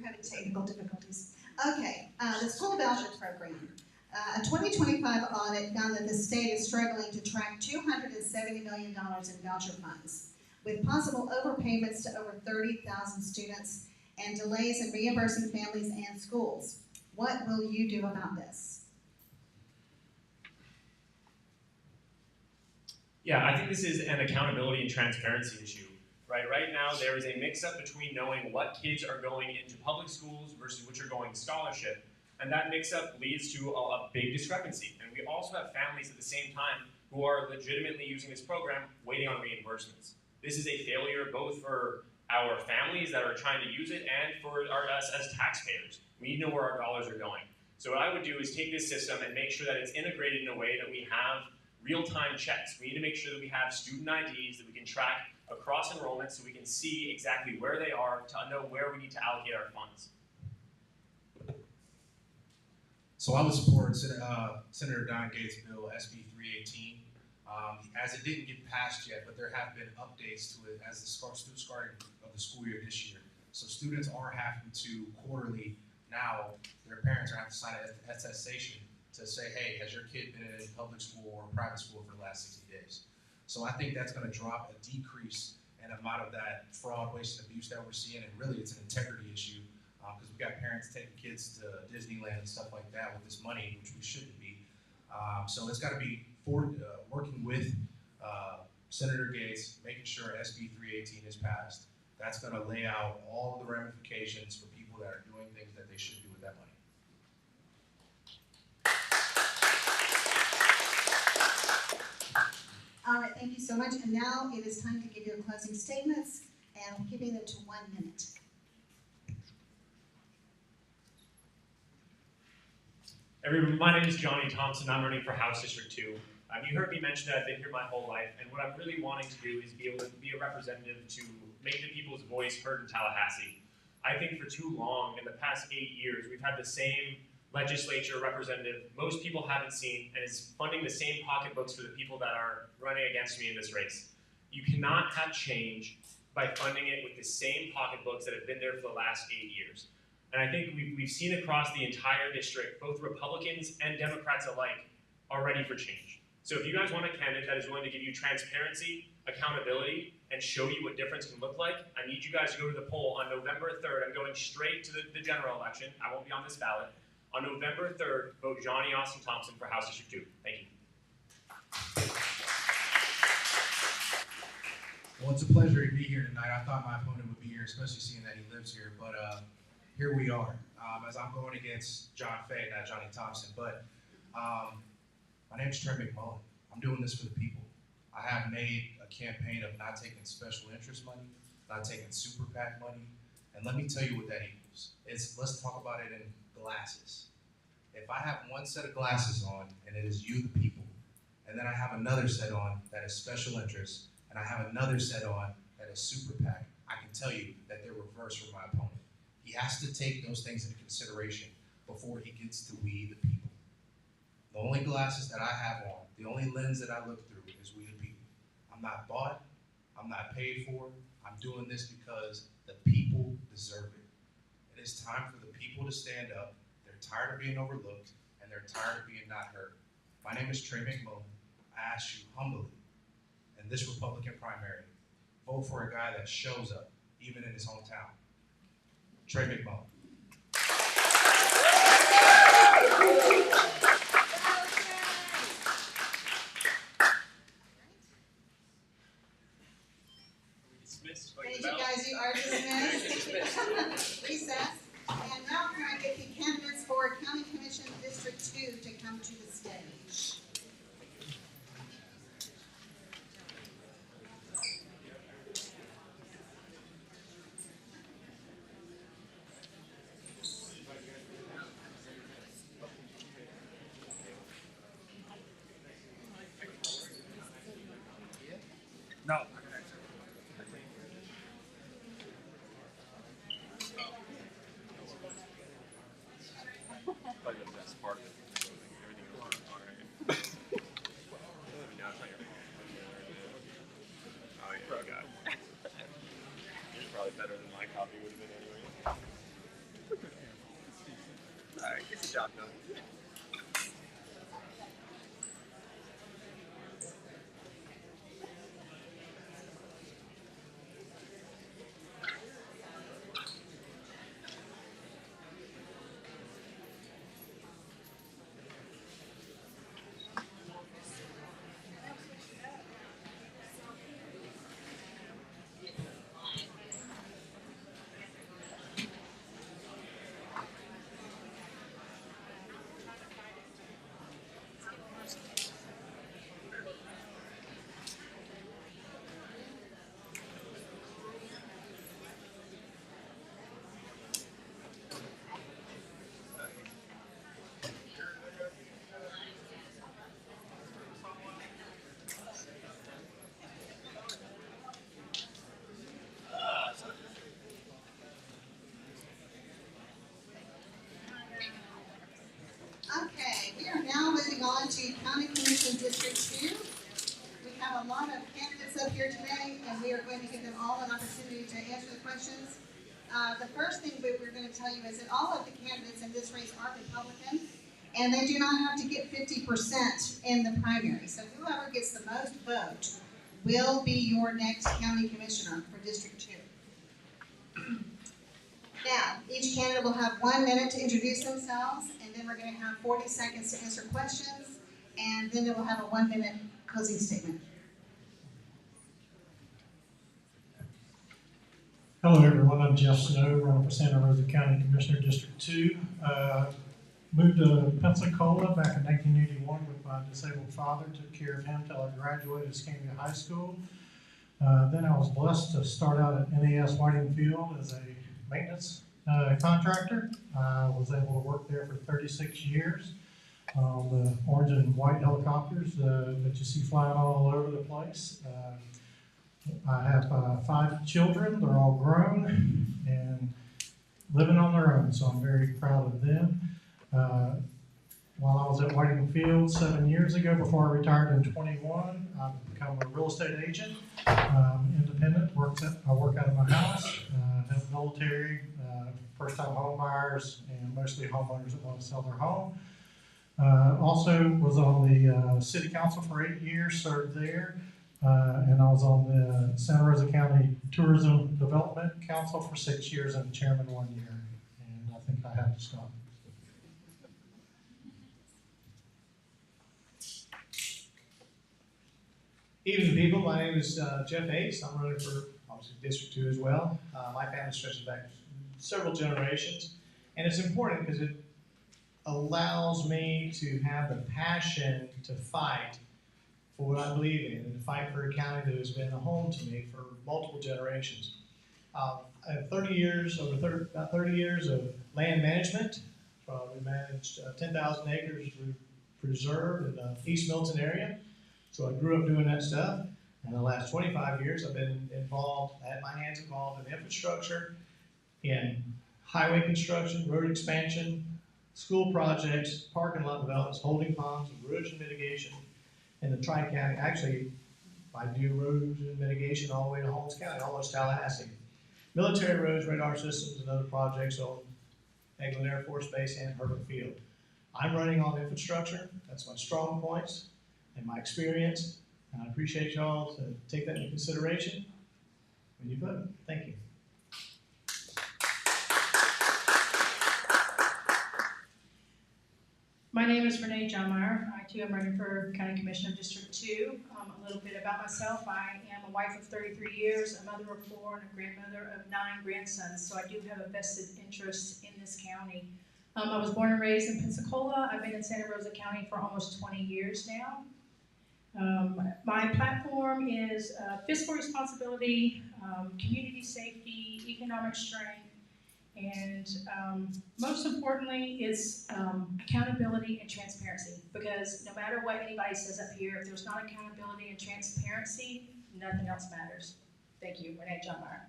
having technical difficulties. Okay, the school voucher program. A 2025 audit found that the state is struggling to track $270 million in voucher funds, with possible overpayments to over 30,000 students and delays in reimbursing families and schools. What will you do about this? Yeah, I think this is an accountability and transparency issue, right? Right now, there is a mix-up between knowing what kids are going into public schools versus which are going to scholarship, and that mix-up leads to a big discrepancy. And we also have families at the same time who are legitimately using this program waiting on reimbursements. This is a failure both for our families that are trying to use it and for us as taxpayers. We need to know where our dollars are going. So what I would do is take this system and make sure that it's integrated in a way that we have real-time checks. We need to make sure that we have student IDs that we can track across enrollment so we can see exactly where they are to know where we need to allocate our funds. So I would support Senator Don Gates' bill, SB 318, as it didn't get passed yet, but there have been updates to it as the starting of the school year this year. So students are having to quarterly now, their parents are having to sign an attestation to say, hey, has your kid been in public school or private school for the last 60 days? So I think that's going to drop a decrease in amount of that fraud, waste, and abuse that we're seeing, and really it's an integrity issue because we've got parents taking kids to Disneyland and stuff like that with this money, which we shouldn't be. So it's got to be working with Senator Gates, making sure SB 318 is passed. That's going to lay out all of the ramifications for people that are doing things that they should do with that money. All right, thank you so much. And now it is time to give your closing statements, and we're keeping them to 1 minute. Everyone, my name is Johnny Thompson. I'm running for House District 2. You heard me mention that I've been here my whole life, and what I'm really wanting to do is be able to be a representative to make the people's voice heard in Tallahassee. I think for too long, in the past 8 years, we've had the same legislature representative most people haven't seen, and is funding the same pocketbooks for the people that are running against me in this race. You cannot have change by funding it with the same pocketbooks that have been there for the last 8 years. And I think we've seen across the entire district, both Republicans and Democrats alike are ready for change. So if you guys want a candidate that is willing to give you transparency, accountability, and show you what difference can look like, I need you guys to go to the poll on November 3rd. I'm going straight to the general election. I won't be on this ballot. On November 3rd, vote Johnny Austin Thompson for House District 2. Thank you. Well, it's a pleasure to be here tonight. I thought my opponent would be here, especially seeing that he lives here, but here we are. As I'm going against John Fay, not Johnny Thompson, but my name is Trey McMullen. I'm doing this for the people. I have made a campaign of not taking special interest money, not taking super PAC money, and let me tell you what that equals. Let's talk about it in glasses. If I have one set of glasses on, and it is you, the people, and then I have another set on that is special interest, and I have another set on that is super PAC, I can tell you that they're reversed from my opponent. He has to take those things into consideration before he gets to we, the people. The only glasses that I have on, the only lens that I look through is we, the people. I'm not bought, I'm not paid for, I'm doing this because the people deserve it. It is time for the people to stand up. They're tired of being overlooked, and they're tired of being not heard. My name is Trey McMullen. I ask you humbly, in this Republican primary, vote for a guy that shows up, even in his hometown. Trey McMullen. Thank you guys, you are dismissed. Recess. And now can I get the candidates for County Commission District 2 to come to the stage? No. Probably the best part of it. Everything was all right. Now it's not your oh yeah, you got it. It's probably better than my copy would have been anyway. Alright, get the job done. to County Commission District 2. We have a lot of candidates up here today, and we are going to give them all an opportunity to answer the questions. The first thing we're going to tell you is that all of the candidates in this race are Republican, and they do not have to get 50% in the primary. So whoever gets the most vote will be your next county commissioner for District 2. Now, each candidate will have 1 minute to introduce themselves, and then we're going to have 40 seconds to answer questions, and then they will have a 1 minute closing statement. Hello everyone, I'm Jeff Snow, running for Santa Rosa County Commissioner District 2. Moved to Pensacola back in 1981 with my disabled father, took care of him until I graduated Escambia High School. Then I was blessed to start out at NAS Whiting Field as a maintenance contractor. I was able to work there for 36 years. The orange and white helicopters that you see flying all over the place. I have 5 children. They're all grown and living on their own, so I'm very proud of them. While I was at Whiting Field 7 years ago, before I retired in 21, I've become a real estate agent, independent. I work out of my house, have military, first-time home buyers, and mostly homeowners that want to sell their home. Also was on the city council for 8 years, served there. And I was on the Santa Rosa County Tourism Development Council for 6 years and chairman 1 year. And I think I have to stop. Evening, people. My name is Jeff Ace. I'm running for obviously District 2 as well. My family stretches back several generations, and it's important because it allows me to have the passion to fight for what I believe in and to fight for a county that has been a home to me for multiple generations. I have 30 years, about 30 years of land management. We managed 10,000 acres preserved in the East Milton area. So I grew up doing that stuff. And the last 25 years, I've been involved, I had my hands involved in infrastructure, in highway construction, road expansion, school projects, parking lot developments, holding ponds, erosion mitigation in the Tri-County. Actually, I do erosion mitigation all the way to Holmes County, almost Tallahassee. Military roads, radar systems, and other projects on Eglin Air Force Base and Herbert Field. I'm running on infrastructure. That's my strong points and my experience, and I appreciate y'all to take that into consideration when you vote. Thank you. My name is Renee Johnmeyer. I too am running for County Commissioner of District 2. A little bit about myself. I am a wife of 33 years, a mother of 4, and a grandmother of 9 grandsons, so I do have a vested interest in this county. I was born and raised in Pensacola. I've been in Santa Rosa County for almost 20 years now. My platform is fiscal responsibility, community safety, economic strength, and most importantly, it's accountability and transparency. Because no matter what anybody says up here, if there's not accountability and transparency, nothing else matters. Thank you, Renee Johnmeyer.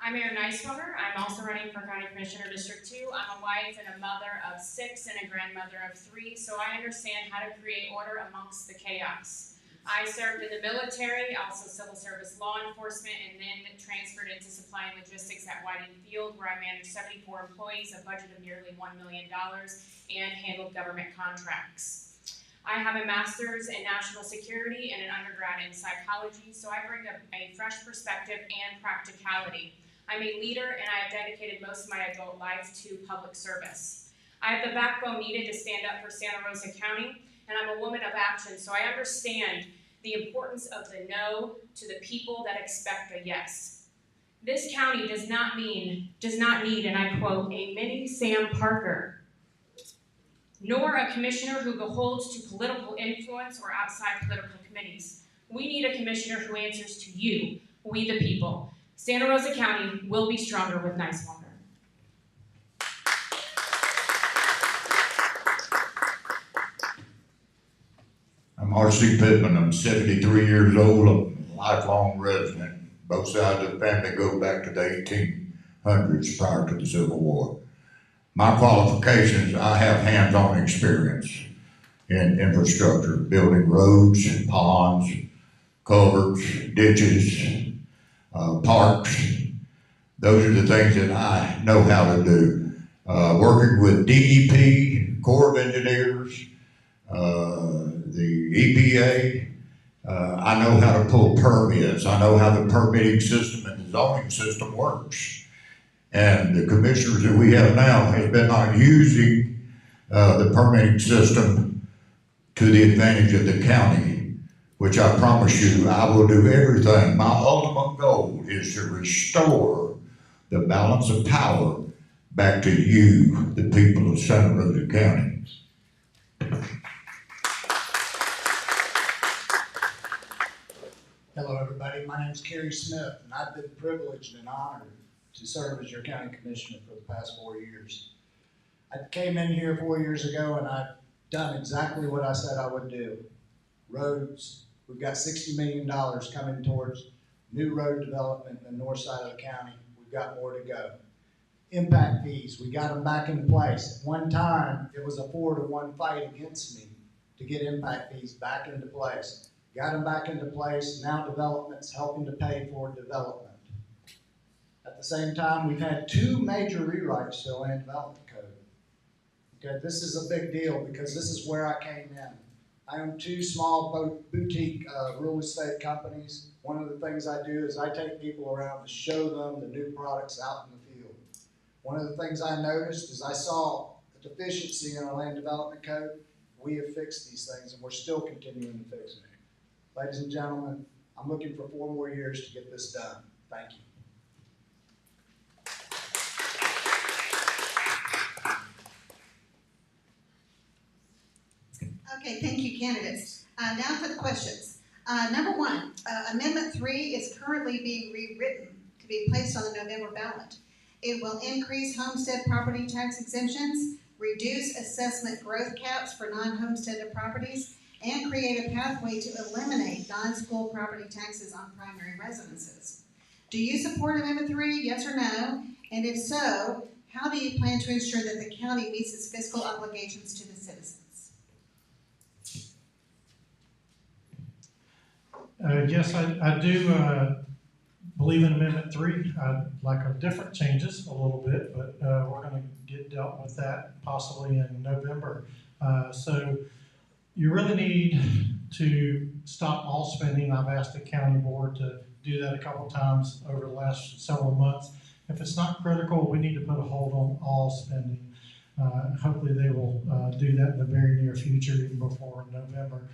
I'm Erin Neiswanger. I'm also running for County Commissioner District 2. I'm a wife and a mother of 6 and a grandmother of 3, so I understand how to create order amongst the chaos. I served in the military, also civil service law enforcement, and then transferred into supply and logistics at Whiting Field, where I managed 74 employees, a budget of nearly $1 million, and handled government contracts. I have a master's in national security and an undergrad in psychology, so I bring a fresh perspective and practicality. I'm a leader, and I have dedicated most of my adult life to public service. I have the backbone needed to stand up for Santa Rosa County, and I'm a woman of action, so I understand the importance of the no to the people that expect a yes. This county does not need, and I quote, a mini Sam Parker, nor a commissioner who beholds to political influence or outside political committees. We need a commissioner who answers to you, we the people. Santa Rosa County will be stronger with Neiswanger. I'm R.C. Pittman. I'm 73 years old. I'm a lifelong resident. Both sides of the family go back to the 1800s prior to the Civil War. My qualifications, I have hands-on experience in infrastructure, building roads, ponds, culverts, ditches, parks. Those are the things that I know how to do. Working with DEP, Corps of Engineers, the EPA, I know how to pull permits. I know how the permitting system and the zoning system works. And the commissioners that we have now has been on using the permitting system to the advantage of the county, which I promise you I will do everything. My ultimate goal is to restore the balance of power back to you, the people of Santa Rosa County. Hello, everybody. My name is Kerry Smith, and I've been privileged and honored to serve as your county commissioner for the past 4 years. I came in here 4 years ago, and I've done exactly what I said I would do. Roads, we've got $60 million coming towards new road development in the north side of the county. We've got more to go. Impact fees, we got them back in place. At one time, it was a 4-to-1 fight against me to get impact fees back into place. Got them back into place, now development's helping to pay for development. At the same time, we've had 2 major rewrites to the land development code. Okay, this is a big deal because this is where I came in. I own 2 small boutique real estate companies. One of the things I do is I take people around to show them the new products out in the field. One of the things I noticed is I saw a deficiency in our land development code. We have fixed these things and we're still continuing to fix it. Ladies and gentlemen, I'm looking for 4 more years to get this done. Thank you. Okay, thank you, candidates. Now for the questions. Number 1, Amendment 3 is currently being rewritten to be placed on the November ballot. It will increase homestead property tax exemptions, reduce assessment growth caps for non-homesteaded properties, and create a pathway to eliminate non-school property taxes on primary residences. Do you support Amendment 3, yes or no? And if so, how do you plan to ensure that the county meets its fiscal obligations to the citizens? Yes, I do believe in Amendment 3. I'd like different changes a little bit, but we're going to get dealt with that possibly in November. So you really need to stop all spending. I've asked the county board to do that a couple times over the last several months. If it's not critical, we need to put a hold on all spending. Hopefully they will do that in the very near future, even before November.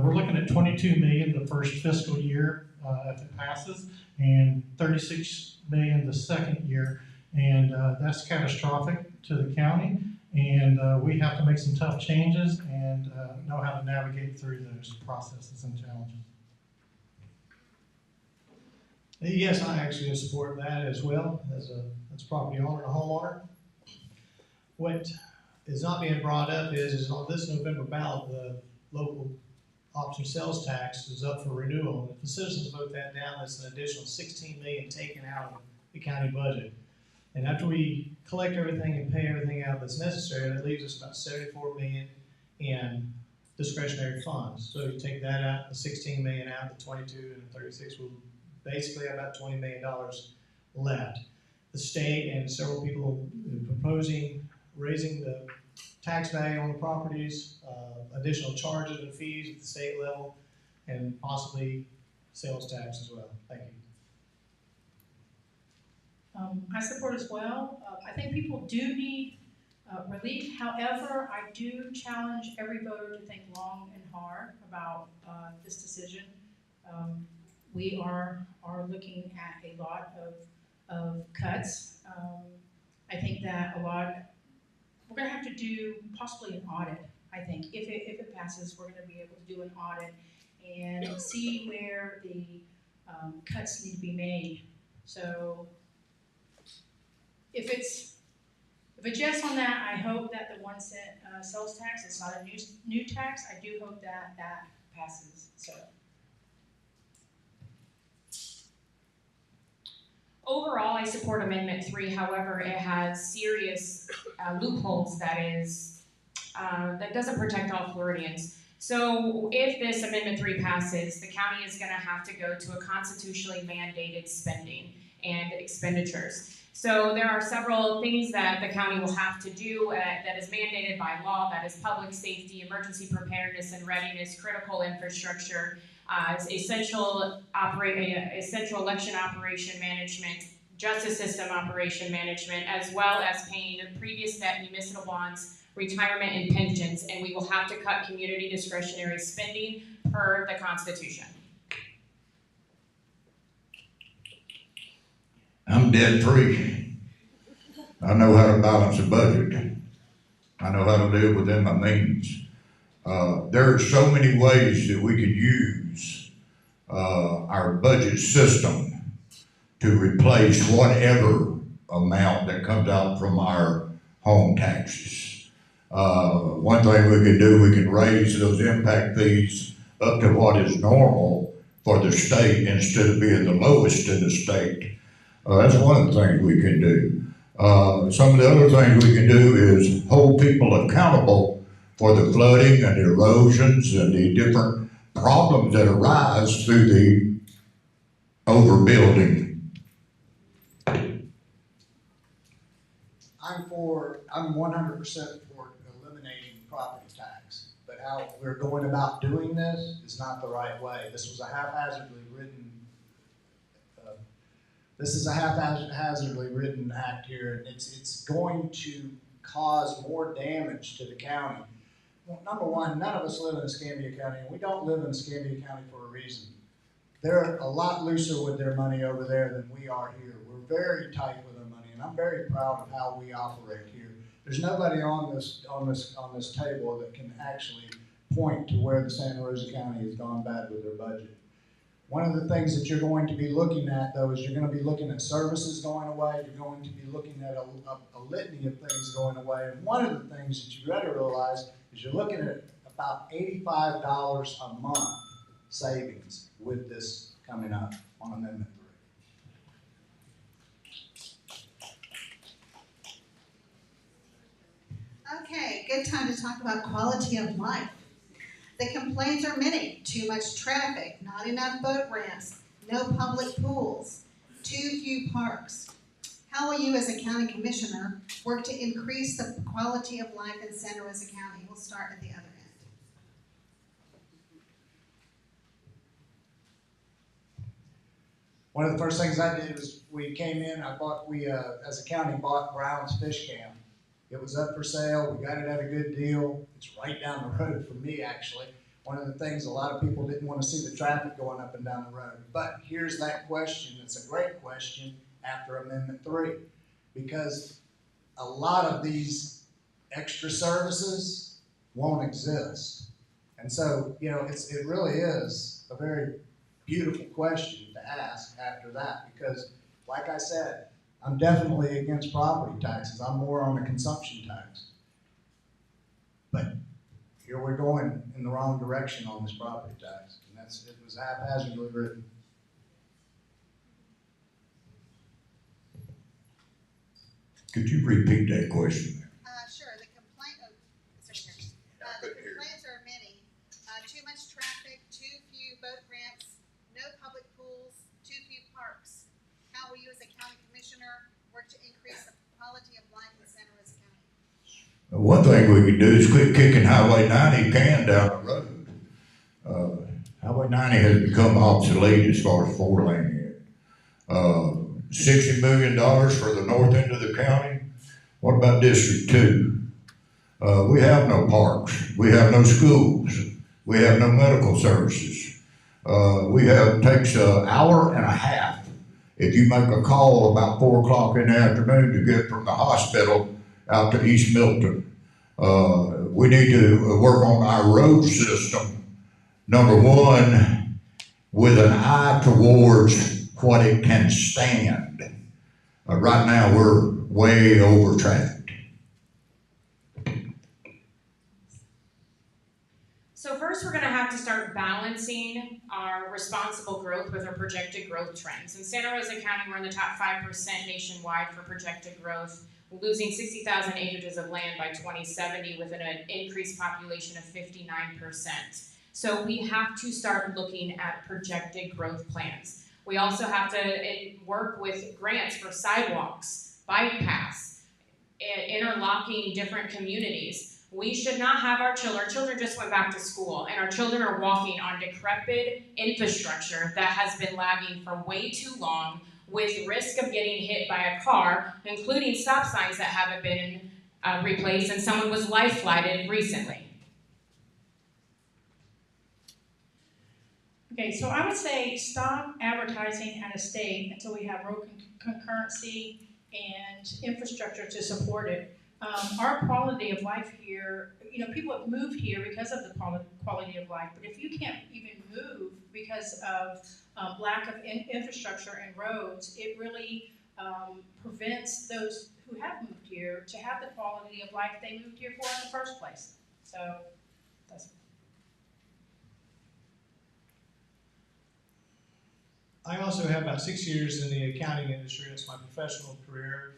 We're looking at $22 million the first fiscal year if it passes, and $36 million the second year, and that's catastrophic to the county. And we have to make some tough changes and know how to navigate through those processes and challenges. Yes, I actually support that as well as a property owner and a homeowner. What is not being brought up is on this November ballot, the local option sales tax is up for renewal. If the citizens vote that down, that's an additional $16 million taken out of the county budget. And after we collect everything and pay everything out that's necessary, that leaves us about $74 million in discretionary funds. So you take that out, the $16 million out, the 22 and the 36 will basically have about $20 million left. The state and several people are proposing raising the tax value on the properties, additional charges and fees at the state level, and possibly sales tax as well. Thank you. I support as well. I think people do need relief. However, I do challenge every voter to think long and hard about this decision. We are looking at a lot of cuts. I think that we're going to have to do possibly an audit. I think if it passes, we're going to be able to do an audit and see where the cuts need to be made. So if it's yes on that, I hope that the 1 cent sales tax, it's not a new tax. I do hope that passes. So Overall, I support Amendment 3. However, it has serious loopholes that doesn't protect all Floridians. So if this Amendment 3 passes, the county is going to have to go to a constitutionally mandated spending and expenditures. So there are several things that the county will have to do that is mandated by law, that is public safety, emergency preparedness and readiness, critical infrastructure, essential election operation management, justice system operation management, as well as paying previous debt, municipal bonds, retirement, and pensions, and we will have to cut community discretionary spending per the Constitution. I'm debt free. I know how to balance a budget. I know how to live within my means. There are so many ways that we could use our budget system to replace whatever amount that comes out from our home taxes. One thing we could do, we could raise those impact fees up to what is normal for the state instead of being the lowest in the state. That's one of the things we can do. Some of the other things we can do is hold people accountable for the flooding and the erosions and the different problems that arise through the overbuilding. I'm 100% for eliminating property tax, but how we're going about doing this is not the right way. This was a haphazardly written act here, and it's going to cause more damage to the county. Well, number one, none of us live in Escambia County, and we don't live in Escambia County for a reason. They're a lot looser with their money over there than we are here. We're very tight with our money, and I'm very proud of how we operate here. There's nobody on this table that can actually point to where the Santa Rosa County has gone bad with their budget. One of the things that you're going to be looking at, though, is you're going to be looking at services going away. You're going to be looking at a litany of things going away. And one of the things that you better realize is you're looking at about $85 a month savings with this coming up on Amendment 3. Okay, good time to talk about quality of life. The complaints are many: too much traffic, not enough boat ramps, no public pools, too few parks. How will you as a county commissioner work to increase the quality of life in Santa Rosa County? We'll start at the other end. One of the first things I did was we came in, as a county bought Brown's Fish Camp. It was up for sale. We got it at a good deal. It's right down the road from me, actually. One of the things, a lot of people didn't want to see the traffic going up and down the road. But here's that question. It's a great question after Amendment 3, because a lot of these extra services won't exist. And so, it really is a very beautiful question to ask after that, because like I said, I'm definitely against property taxes. I'm more on the consumption tax. But here we're going in the wrong direction on this property tax, and it was haphazardly written. Could you repeat that question? Sure. The complaints are many. Too much traffic, too few boat ramps, no public pools, too few parks. How will you as a county commissioner work to increase the quality of life in Santa Rosa County? One thing we could do is quit kicking Highway 90 can down the road. Highway 90 has become obsolete as far as four lane is. $60 million for the north end of the county. What about District 2? We have no parks. We have no schools. We have no medical services. Takes an hour and a half if you make a call about 4 o'clock in the afternoon to get from the hospital out to East Milton. We need to work on our road system, number one, with an eye towards what it can stand. Right now, we're way over trafficked. So first we're gonna have to start balancing our responsible growth with our projected growth trends. In Santa Rosa County, we're in the top 5% nationwide for projected growth. We're losing 60,000 acres of land by 2070 with an increased population of 59%. So we have to start looking at projected growth plans. We also have to work with grants for sidewalks, bike paths, interlocking different communities. We should not have our children just went back to school, and our children are walking on decrepit infrastructure that has been lagging for way too long, with risk of getting hit by a car, including stop signs that haven't been replaced, and someone was life flighted recently. Okay, so I would say stop advertising out of state until we have road concurrency and infrastructure to support it. Our quality of life here, people have moved here because of the quality of life, but if you can't even move because of lack of infrastructure and roads, it really prevents those who have moved here to have the quality of life they moved here for in the first place. So that's. I also have about 6 years in the accounting industry. That's my professional career.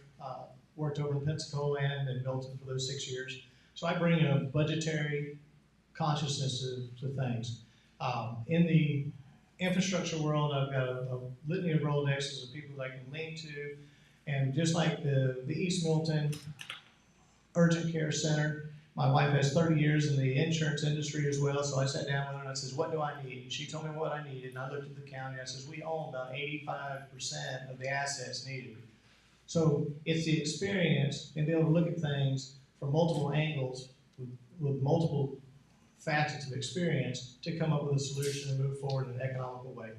Worked over in Pensacola and in Milton for those 6 years. So I bring a budgetary consciousness to things. In the infrastructure world, I've got a litany of Rolodexes of people that I can lean to. And just like the East Milton Urgent Care Center, my wife has 30 years in the insurance industry as well, so I sat down with her and I says, what do I need? And she told me what I needed, and I looked at the county and I says, we own about 85% of the assets needed. So it's the experience and be able to look at things from multiple angles with multiple facets of experience to come up with a solution and move forward in an economical way.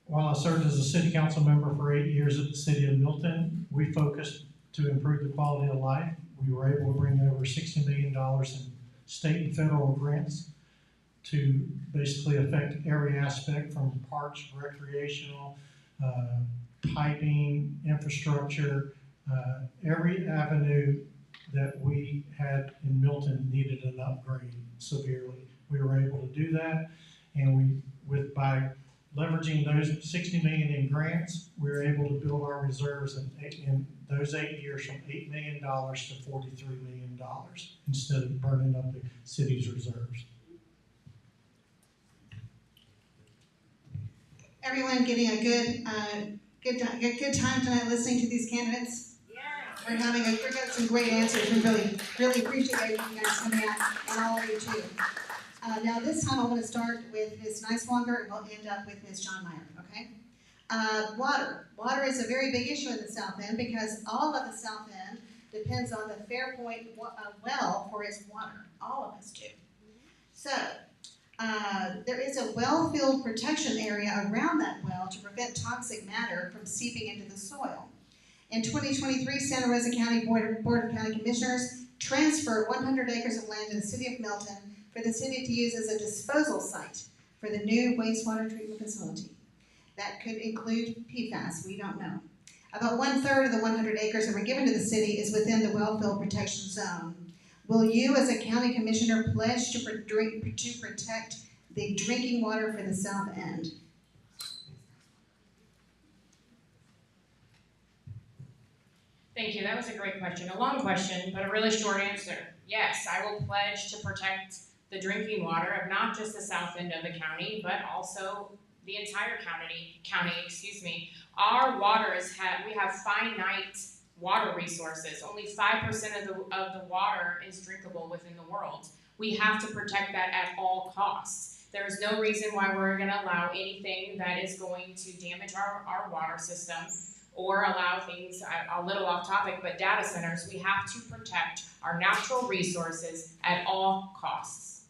While I served as a city council member for 8 years at the city of Milton, we focused to improve the quality of life. We were able to bring over $60 million in state and federal grants to basically affect every aspect from parks, recreational, piping, infrastructure, every avenue that we had in Milton needed an upgrade severely. We were able to do that, and by leveraging those $60 million in grants, we were able to build our reserves in those 8 years from $8 million to $43 million instead of burning up the city's reserves. Everyone getting a good time tonight listening to these candidates? Yeah. We got some great answers. We really appreciate you guys coming out, and all of you too. Now this time I'm going to start with Ms. Neiswanger, and we'll end up with Ms. John Meyer, okay? Water. Water is a very big issue in the South End because all of the South End depends on the Fairpoint well for its water. All of us do. So, there is a well field protection area around that well to prevent toxic matter from seeping into the soil. In 2023, Santa Rosa County Board of County Commissioners transferred 100 acres of land to the city of Milton for the city to use as a disposal site for the new wastewater treatment facility. That could include PFAS, we don't know. About 1/3 of the 100 acres that were given to the city is within the well field protection zone. Will you, as a county commissioner, pledge to protect the drinking water for the South End? Thank you, that was a great question. A long question, but a really short answer. Yes, I will pledge to protect the drinking water of not just the south end of the county, but also the entire county. Our waters we have finite water resources. Only 5% of the water is drinkable within the world. We have to protect that at all costs. There's no reason why we're going to allow anything that is going to damage our water system or allow things, a little off topic, but data centers. We have to protect our natural resources at all costs.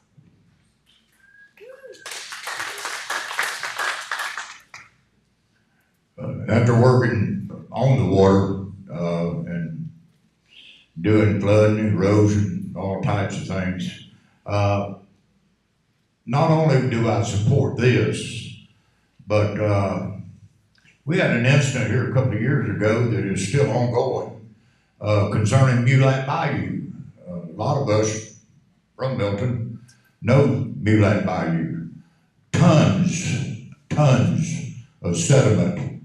After working on the water and doing flooding, erosion, all types of things, not only do I support this, but we had an incident here a couple of years ago that is still ongoing concerning Mulat Bayou. a lot of us from Milton know Mulat Bayou. Tons of sediment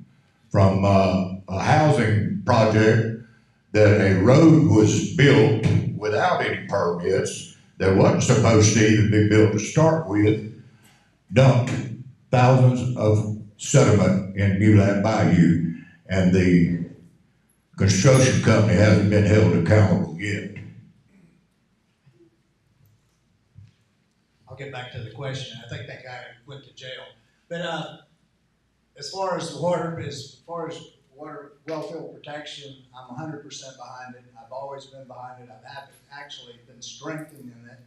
from a housing project that a road was built without any permits that wasn't supposed to even be built to start with, dumped thousands of sediment in Mulat Bayou, and the construction company hasn't been held accountable yet. I'll get back to the question. I think that guy went to jail. But as far as water wellfield protection, I'm 100% behind it. I've always been behind it. I've actually been strengthening it.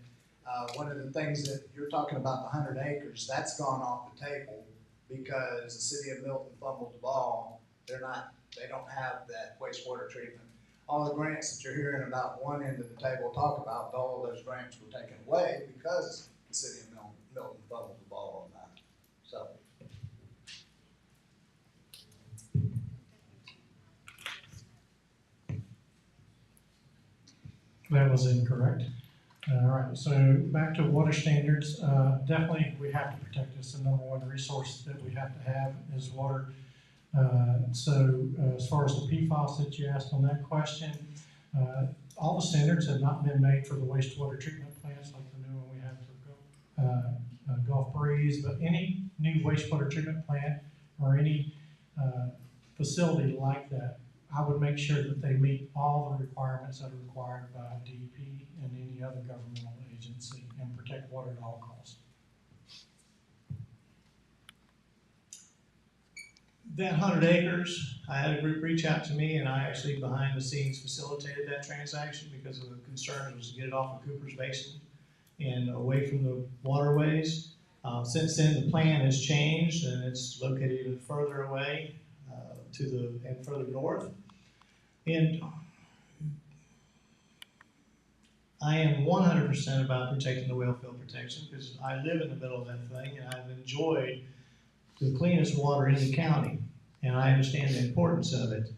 One of the things that you're talking about, the 100 acres, that's gone off the table because the city of Milton fumbled the ball. They don't have that wastewater treatment. All the grants that you're hearing about one end of the table talk about, all of those grants were taken away because the city of Milton fumbled the ball on that. So. That was incorrect. All right, so back to water standards. Definitely, we have to protect this. The number one resource that we have to have is water. As far as the PFAS that you asked on that question, all the standards have not been made for the wastewater treatment plants like the new one we have for Gulf Breeze, but any new wastewater treatment plant or any facility like that, I would make sure that they meet all the requirements that are required by DEP and any other governmental agency and protect water at all costs. That 100 acres, I had a group reach out to me, and I actually behind the scenes facilitated that transaction because of the concern was to get it off of Cooper's Basin and away from the waterways. Since then, the plan has changed, and it's located even further away and further north. And I am 100% about protecting the wellfield protection because I live in the middle of that thing, and I've enjoyed the cleanest water in the county, and I understand the importance of it.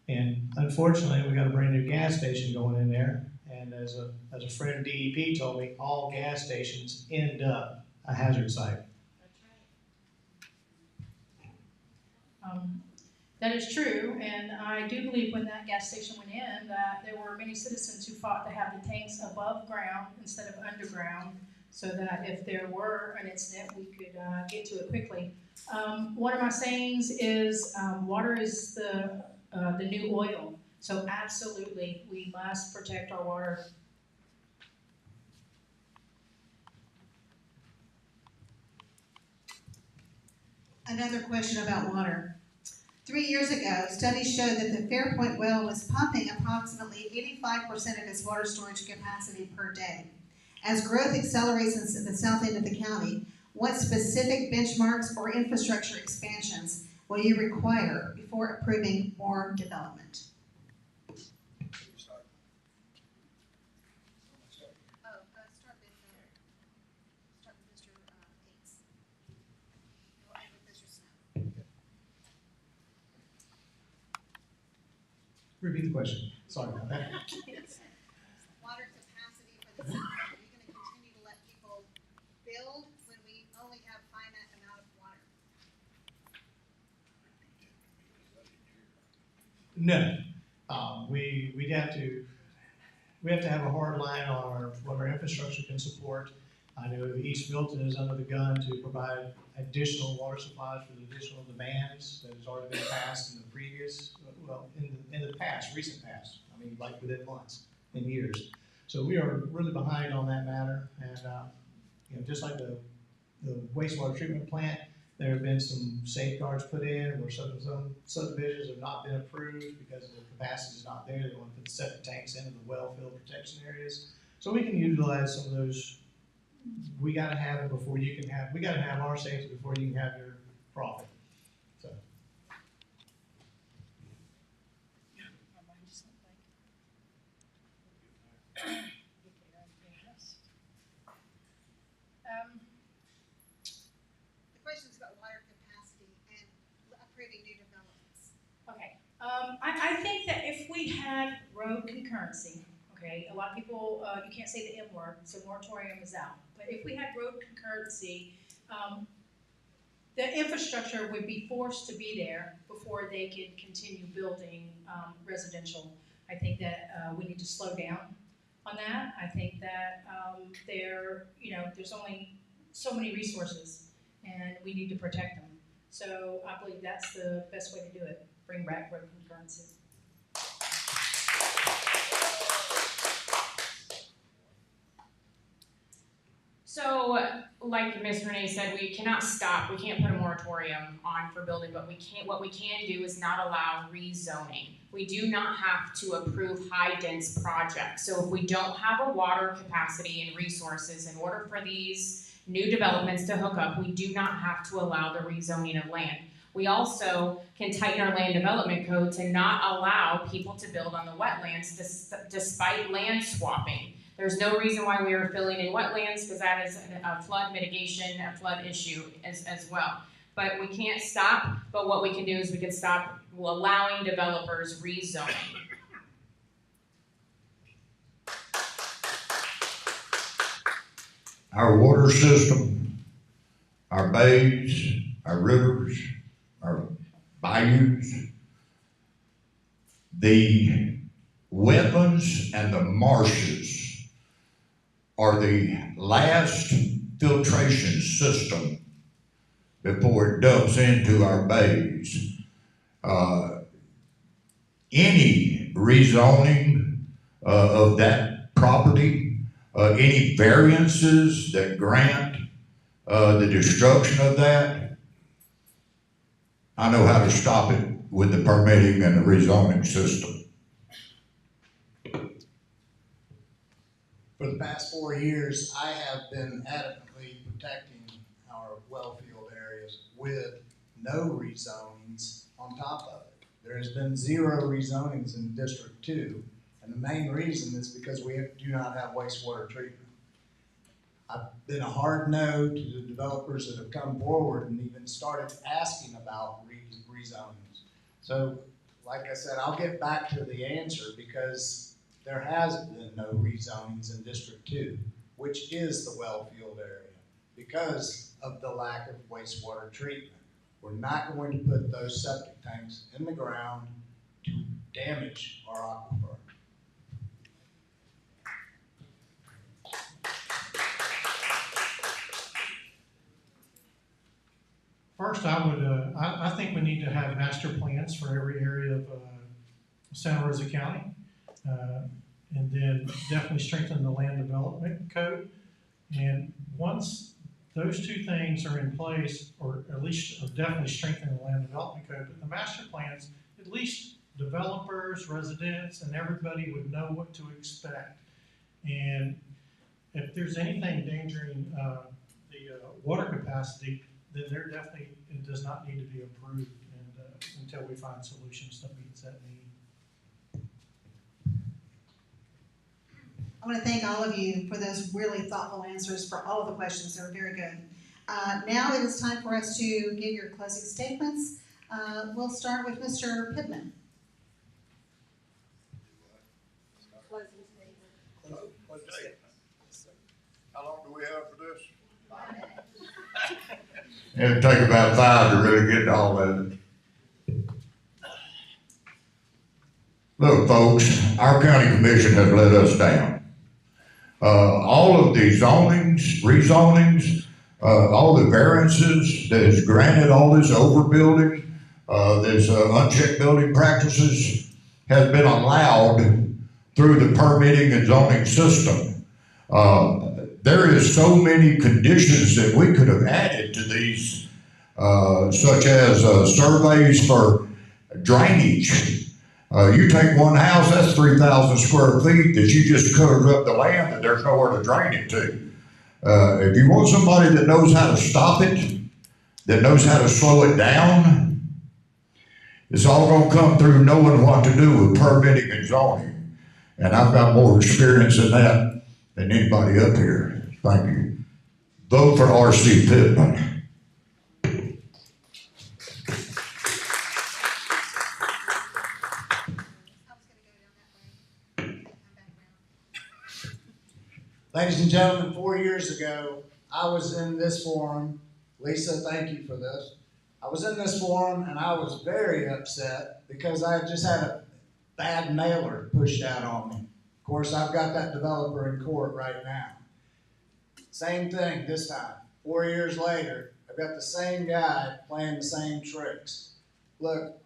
And unfortunately, we got a brand new gas station going in there, and as a friend of DEP told me, all gas stations end up a hazard site. That is true, and I do believe when that gas station went in that there were many citizens who fought to have the tanks above ground instead of underground, so that if there were an incident, we could get to it quickly. One of my sayings is water is the new oil, so absolutely we must protect our water. Another question about water. 3 years ago, studies showed that the Fairpoint well was pumping approximately 85% of its water storage capacity per day. As growth accelerates in the south end of the county, what specific benchmarks or infrastructure expansions will you require before approving more development? Repeat the question. Sorry about that. Water capacity for the city. Are you going to continue to let people build when we only have finite amount of water? No. We have to have a hard line on what our infrastructure can support. I know East Milton is under the gun to provide additional water supplies for the additional demands that has already been passed in the previous, in the past, recent past. I mean, like within months and years. So we are really behind on that matter. And just like the wastewater treatment plant, there have been some safeguards put in where some subdivisions have not been approved because the capacity is not there. They want to put the septic tanks into the well field protection areas. So we can utilize some of those. We got to have it before you can have. We got to have our safety before you can have your profit. So. The question's about water capacity and approving new developments. Okay. I think that if we had road concurrency, okay, okay? A lot of people, you can't say the M word, so moratorium is out. But if we had road concurrency, the infrastructure would be forced to be there before they could continue building residential. I think that we need to slow down on that. I think that there's only so many resources, and we need to protect them. So I believe that's the best way to do it, bring back road concurrency. So, like Ms. Renee said, we cannot stop, we can't put a moratorium on for building, but what we can do is not allow rezoning. We do not have to approve high-dense projects. So if we don't have a water capacity and resources in order for these new developments to hook up, we do not have to allow the rezoning of land. We also can tighten our land development code to not allow people to build on the wetlands despite land swapping. There's no reason why we are filling in wetlands, because that is a flood mitigation, a flood issue as well. But we can't stop, but what we can do is we can stop allowing developers rezoning. Our water system, our bays, our rivers, our bayous, the wetlands and the marshes are the last filtration system before it dumps into our bays. Any rezoning of that property, any variances that grant the destruction of that, I know how to stop it with the permitting and the rezoning system. For the past 4 years, I have been adamantly protecting our well field areas with no rezonings on top of it. There has been 0 rezonings in District 2, and the main reason is because we do not have wastewater treatment. I've been a hard no to the developers that have come forward and even started asking about rezonings. So, like I said, I'll get back to the answer because there has been no rezonings in District 2, which is the well field area, because of the lack of wastewater treatment. We're not going to put those septic tanks in the ground to damage our aquifer. First, I think we need to have master plans for every area of Santa Rosa County. And then definitely strengthen the land development code. And once those two things are in place, or at least definitely strengthen the land development code, but the master plans, at least developers, residents, and everybody would know what to expect. And if there's anything endangering the water capacity, then there definitely, it does not need to be approved until we find solutions that meets that need. I want to thank all of you for those really thoughtful answers for all of the questions. They were very good. Now it is time for us to give your closing statements. We'll start with Mr. Pittman. How long do we have for this? 5 minutes. It'll take about 5 to really get to all of it. Look, folks, our county commission has let us down. All of the zonings, rezonings, all the variances that has granted all this overbuilding, this unchecked building practices has been allowed through the permitting and zoning system. There is so many conditions that we could have added to these, such as surveys for drainage. You take one house, that's 3,000 square feet that you just covered up the land that there's nowhere to drain it to. If you want somebody that knows how to stop it, that knows how to slow it down, it's all gonna come through knowing what to do with permitting and zoning. And I've got more experience in that than anybody up here. Thank you. Vote for R.C. Pittman. Ladies and gentlemen, 4 years ago, I was in this forum. Lisa, thank you for this. I was in this forum and I was very upset because I had just had a bad mailer pushed out on me. Of course, I've got that developer in court right now. Same thing this time. 4 years later, I've got the same guy playing the same tricks. Look,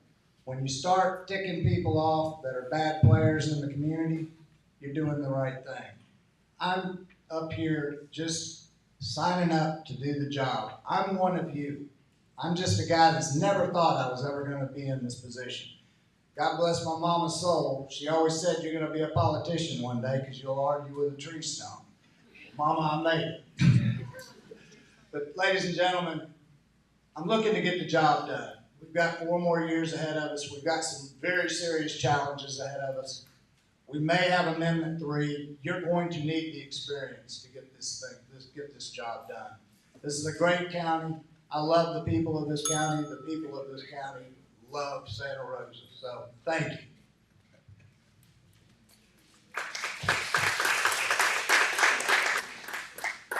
when you start ticking people off that are bad players in the community, you're doing the right thing. I'm up here just signing up to do the job. I'm one of you. I'm just a guy that's never thought I was ever going to be in this position. God bless my mama's soul. She always said you're going to be a politician one day because you'll argue with a tree stump. Mama, I made it. But ladies and gentlemen, I'm looking to get the job done. We've got 4 more years ahead of us. We've got some very serious challenges ahead of us. We may have Amendment 3. You're going to need the experience to get get this job done. This is a great county. I love the people of this county. The people of this county love Santa Rosa. So thank you.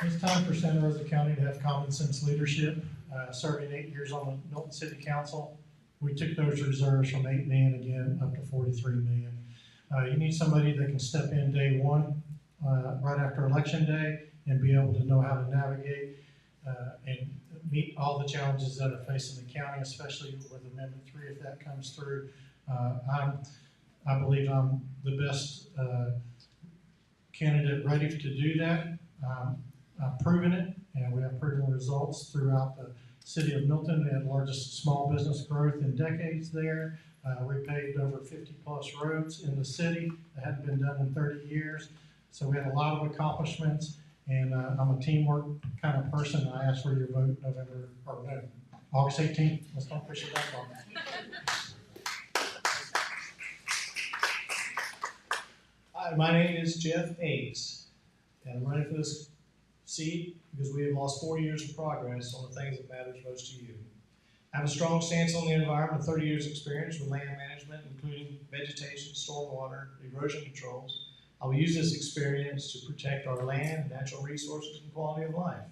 It's time for Santa Rosa County to have common sense leadership. Serving 8 years on the Milton City Council, we took those reserves from 8 million again up to 43 million. You need somebody that can step in day one, right after election day, and be able to know how to navigate and meet all the challenges that are facing the county, especially with Amendment 3 if that comes through. I believe I'm the best candidate ready to do that. I've proven it, and we have proven results throughout the city of Milton. We had the largest small business growth in decades there. We paved over 50 plus roads in the city that hadn't been done in 30 years. So we had a lot of accomplishments, and I'm a teamwork kind of person. I ask for your vote August 18th. Let's don't push it back on. Hi, my name is Jeff Ace, and I'm running for this seat because we have lost 4 years of progress on the things that matters most to you. I have a strong stance on the environment, 30 years experience with land management, including vegetation, stormwater, erosion controls. I will use this experience to protect our land, natural resources, and quality of life.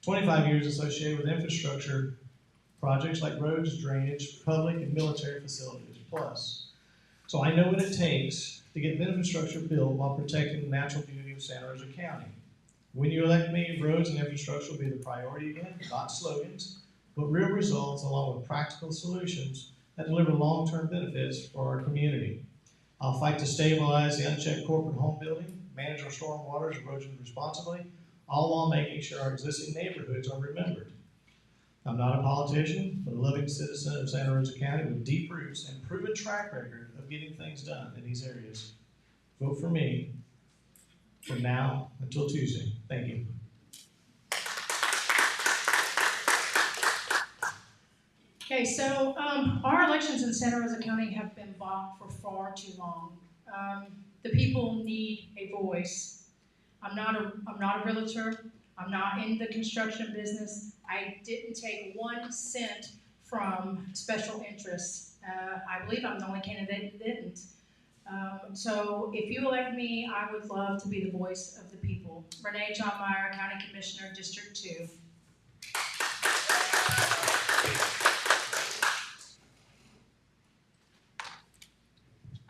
25 years associated with infrastructure projects like roads, drainage, public and military facilities, plus. So I know what it takes to get the infrastructure built while protecting the natural beauty of Santa Rosa County. When you elect me, roads and infrastructure will be the priority again, not slogans, but real results along with practical solutions that deliver long-term benefits for our community. I'll fight to stabilize the unchecked corporate home building, manage our stormwater erosion responsibly, all while making sure our existing neighborhoods are remembered. I'm not a politician, but a loving citizen of Santa Rosa County with deep roots and proven track record of getting things done in these areas. Vote for me from now until Tuesday. Thank you. Okay, so our elections in Santa Rosa County have been bought for far too long. The people need a voice. I'm not a realtor. I'm not in the construction business. I didn't take 1 cent from special interests. I believe I'm the only candidate that didn't. So if you elect me, I would love to be the voice of the people. Renee John Meyer, County Commissioner, District 2.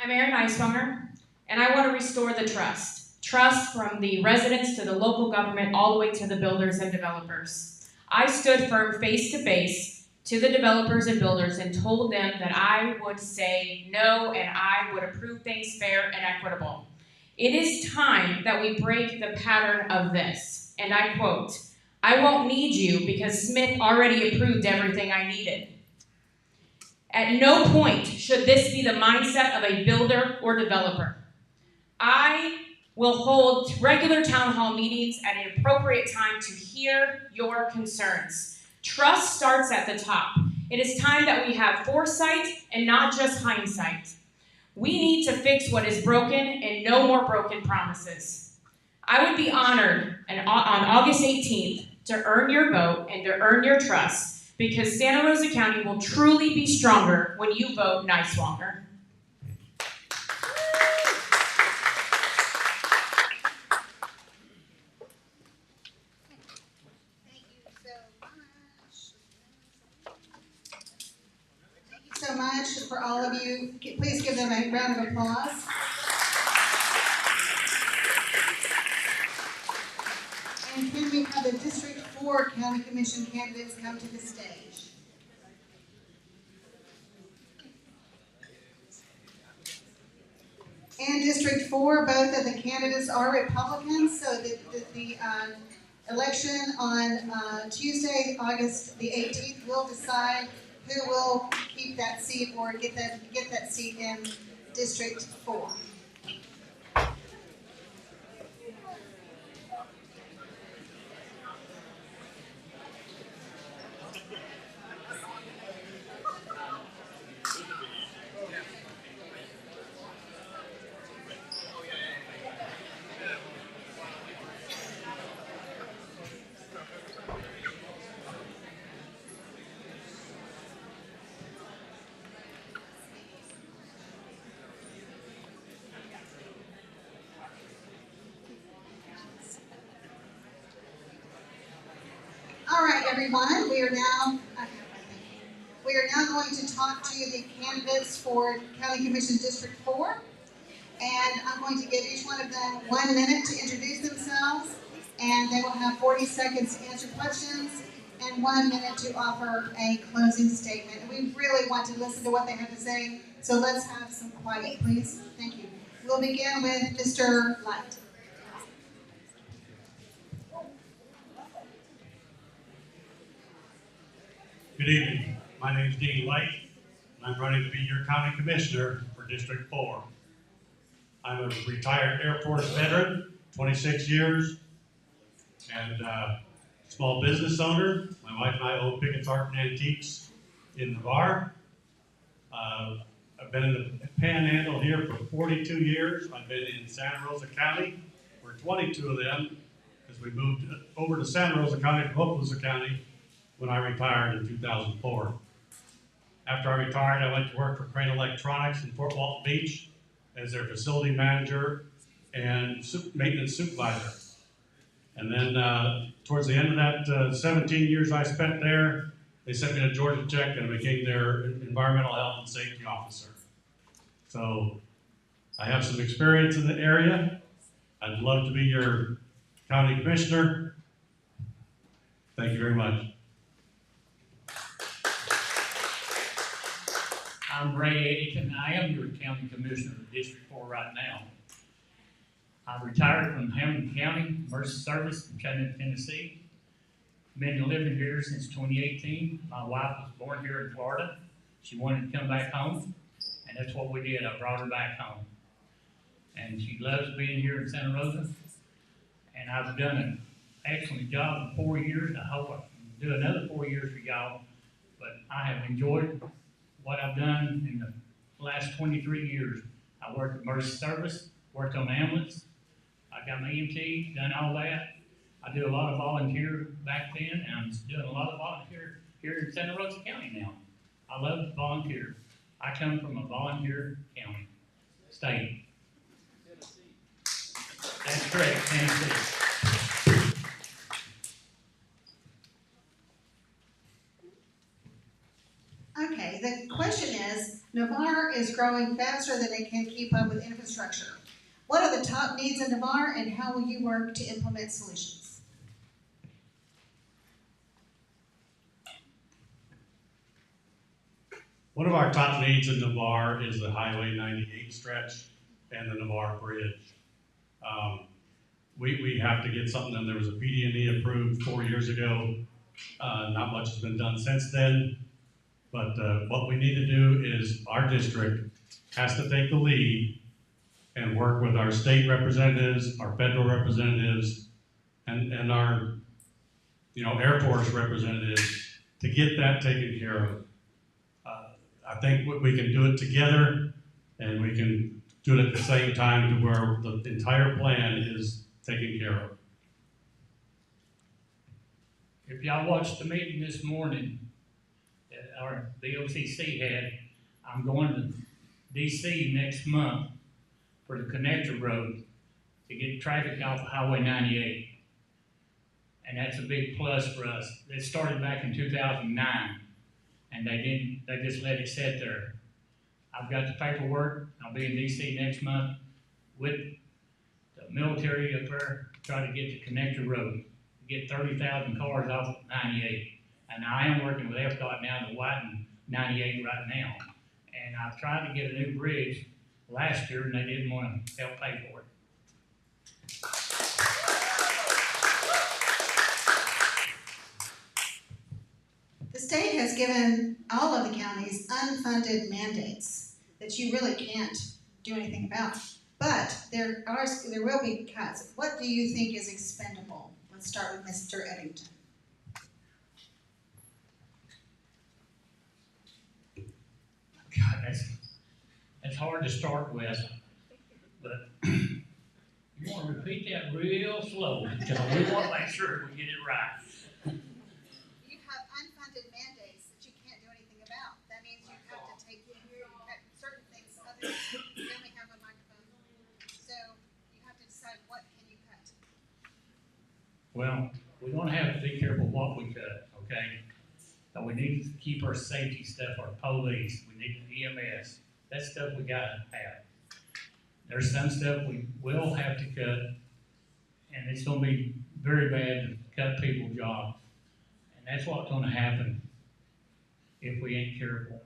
I'm Erin Eiswanger, and I want to restore the trust. Trust from the residents to the local government, all the way to the builders and developers. I stood firm face to face to the developers and builders and told them that I would say no and I would approve things fair and equitable. It is time that we break the pattern of this. And I quote, "I won't need you because Smith already approved everything I needed." At no point should this be the mindset of a builder or developer. I will hold regular town hall meetings at an appropriate time to hear your concerns. Trust starts at the top. It is time that we have foresight and not just hindsight. We need to fix what is broken and no more broken promises. I would be honored on August 18th to earn your vote and to earn your trust, because Santa Rosa County will truly be stronger when you vote Neiswanger. all of you. Please give them a round of applause. And can we have the District 4 County Commission candidates come to the stage? In District 4, both of the candidates are Republicans, so the election on Tuesday, August the 18th, will decide who will keep that seat or get that seat in District 4. All right, everyone, we are now going to talk to the candidates for County Commission District 4. And I'm going to give each one of them 1 minute to introduce themselves, and they will have 40 seconds to answer questions and 1 minute to offer a closing statement. And we really want to listen to what they have to say, so let's have some quiet, please. Thank you. We'll begin with Mr. Light. Good evening. My name is Dean Light, and I'm running to be your county commissioner for District 4. I'm a retired Air Force veteran, 26 years, and small business owner. My wife and I own Pickett's Art and Antiques in Navarre. I've been in the Panhandle here for 42 years. I've been in Santa Rosa County for 22 of them, because we moved over to Santa Rosa County from Okaloosa County when I retired in 2004. After I retired, I went to work for Crane Electronics in Fort Walton Beach as their facility manager and maintenance supervisor. And then towards the end of that 17 years I spent there, they sent me to Georgia Tech and I became their environmental health and safety officer. So I have some experience in the area. I'd love to be your county commissioner. Thank you very much. I'm Ray Eddington. I am your county commissioner of District 4 right now. I retired from Hamilton County Emergency Service in Chattanooga, Tennessee. Been living here since 2018. My wife was born here in Florida. She wanted to come back home, and that's what we did. I brought her back home. And she loves being here in Santa Rosa. And I've done an excellent job in 4 years. I hope I can do another 4 years for y'all. But I have enjoyed what I've done in the last 23 years. I worked in emergency service, worked on ambulance, I got my EMT, done all that. I do a lot of volunteer back then, and I'm doing a lot of volunteer here in Santa Rosa County now. I love to volunteer. I come from a volunteer county, state. That's correct, Tennessee. Okay, the question is, Navarre is growing faster than it can keep up with infrastructure. What are the top needs in Navarre, and how will you work to implement solutions? One of our top needs in Navarre is the Highway 98 stretch and the Navarre Bridge. We have to get something done. There was a PD&E approved 4 years ago. Not much has been done since then. But what we need to do is our district has to take the lead and work with our state representatives, our federal representatives, and our Air Force representatives to get that taken care of. I think we can do it together, and we can do it at the same time to where the entire plan is taken care of. If y'all watched the meeting this morning that our BOCC had, I'm going to DC next month for the connector road to get traffic off of Highway 98. And that's a big plus for us. It started back in 2009, and they just let it sit there. I've got the paperwork. I'll be in DC next month with the military up there, try to get the connector road, get 30,000 cars off of 98. And I am working with FDOT now to widen 98 right now. And I've tried to get a new bridge last year and they didn't want to help pay for it. The state has given all of the counties unfunded mandates that you really can't do anything about. But there will be cuts. What do you think is expendable? Let's start with Mr. Eddington. God, that's hard to start with, but you want to repeat that real slow because we want to make sure we get it right. You have unfunded mandates that you can't do anything about. That means you have to take certain things. Others, you only have a microphone, so you have to decide what can you cut. Well, we're going to have to be careful what we cut, okay? So we need to keep our safety stuff, our police, we need the EMS. That stuff we got to have. There's some stuff we will have to cut, and it's going to be very bad to cut people's jobs. And that's what's going to happen if we ain't careful.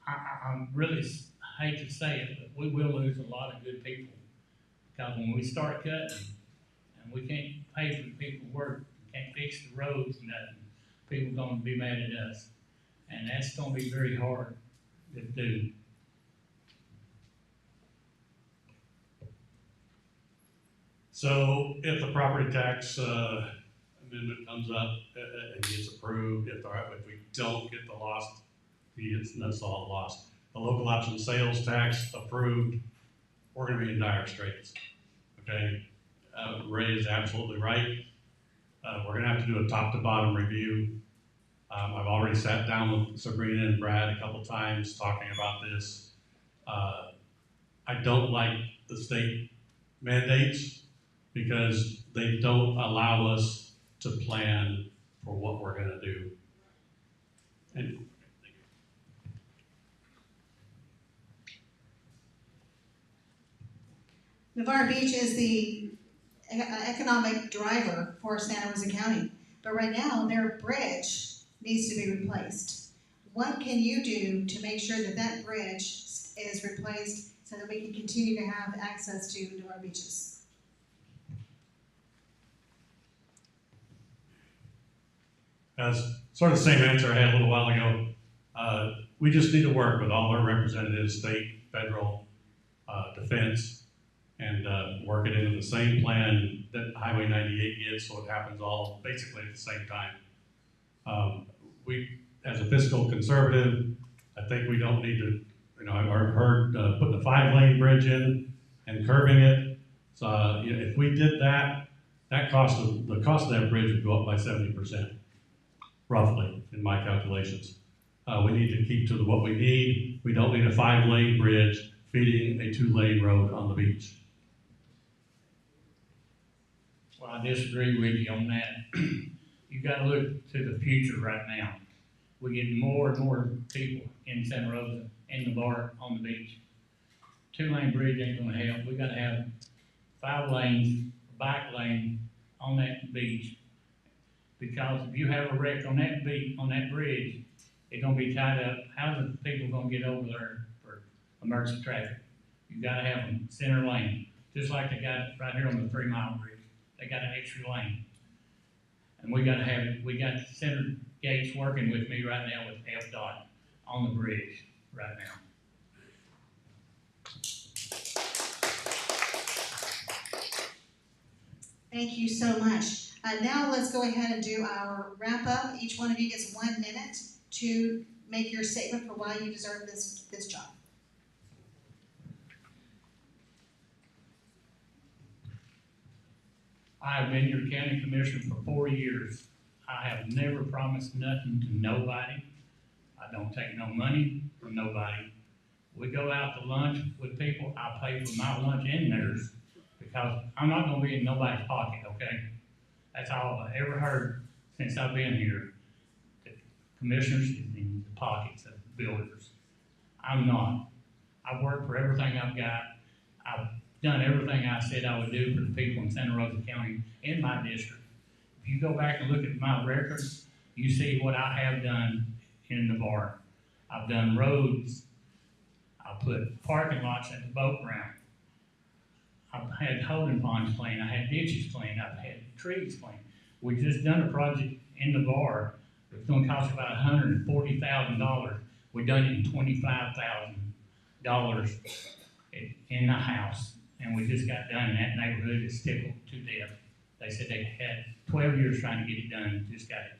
I really hate to say it, but we will lose a lot of good people. Because when we start cutting, and we can't pay for the people work, can't fix the roads and nothing, people are going to be mad at us. And that's going to be very hard to do. So if the property tax amendment comes up and gets approved, if we don't get the lost, that's all lost. The local option sales tax approved, we're gonna be in dire straits, okay? Ray is absolutely right. We're gonna have to do a top to bottom review. I've already sat down with Sabrina and Brad a couple times talking about this. I don't like the state mandates because they don't allow us to plan for what we're gonna do. And Navarre Beach is the economic driver for Santa Rosa County, but right now their bridge needs to be replaced. What can you do to make sure that that bridge is replaced so that we can continue to have access to Navarre beaches? That's sort of the same answer I had a little while ago. We just need to work with all our representatives, state, federal, defense, and work it into the same plan that Highway 98 gets, so it happens all basically at the same time. We, as a fiscal conservative, I think we don't need to, I've heard putting a 5-lane bridge in and curving it. So if we did that, the cost of that bridge would go up by 70%, roughly, in my calculations. We need to keep to what we need. We don't need a 5-lane bridge feeding a 2-lane road on the beach. Well, I disagree with you on that. You gotta look to the future right now. We're getting more and more people in Santa Rosa, in the bar, on the beach. 2-lane bridge ain't gonna help. We gotta have 5 lanes, bike lane on that beach. Because if you have a wreck on that beach, on that bridge, it's gonna be tied up. How's the people gonna get over there for emergency traffic? You gotta have them center lane, just like they got right here on the 3 Mile Bridge. They got an extra lane. And we got Senator Gates working with me right now with FDOT on the bridge right now. Thank you so much. Now let's go ahead and do our wrap up. Each one of you gets 1 minute to make your statement for why you deserve this job. I've been your county commissioner for 4 years. I have never promised nothing to nobody. I don't take no money from nobody. We go out to lunch with people, I pay for my lunch and theirs, because I'm not gonna be in nobody's pocket, okay? That's all I've ever heard since I've been here. The commissioners is in the pockets of builders. I'm not. I've worked for everything I've got. I've done everything I said I would do for the people in Santa Rosa County in my district. If you go back and look at my records, you see what I have done in the bar. I've done roads. I put parking lots at the boat ramp. I've had holding ponds cleaned. I had ditches cleaned. I've had trees cleaned. We just done a project in the bar. It's going to cost about $140,000. We done it in $25,000 in the house, and we just got done in that neighborhood. It's tickled to death. They said they had 12 years trying to get it done. Just got it.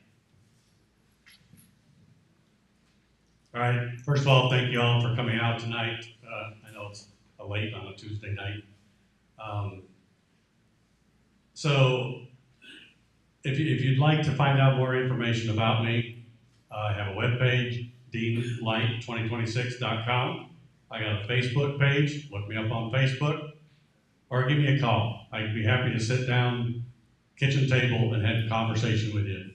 All right, first of all, thank you all for coming out tonight. I know it's late on a Tuesday night. So if you'd like to find out more information about me, I have a webpage, deanlight2026.com. I got a Facebook page, look me up on Facebook, or give me a call. I'd be happy to sit down, kitchen table, and have a conversation with you.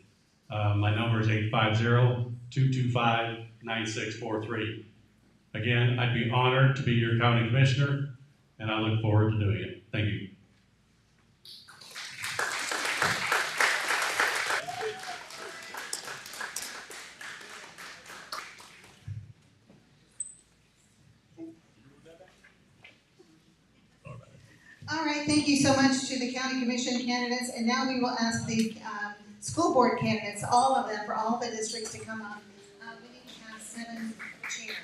My number is 850-225-9643. Again, I'd be honored to be your county commissioner, and I look forward to doing it. Thank you. All right, thank you so much to the county commission candidates, and now we will ask the school board candidates, all of them, for all the districts to come up. We need to have 7 chairs.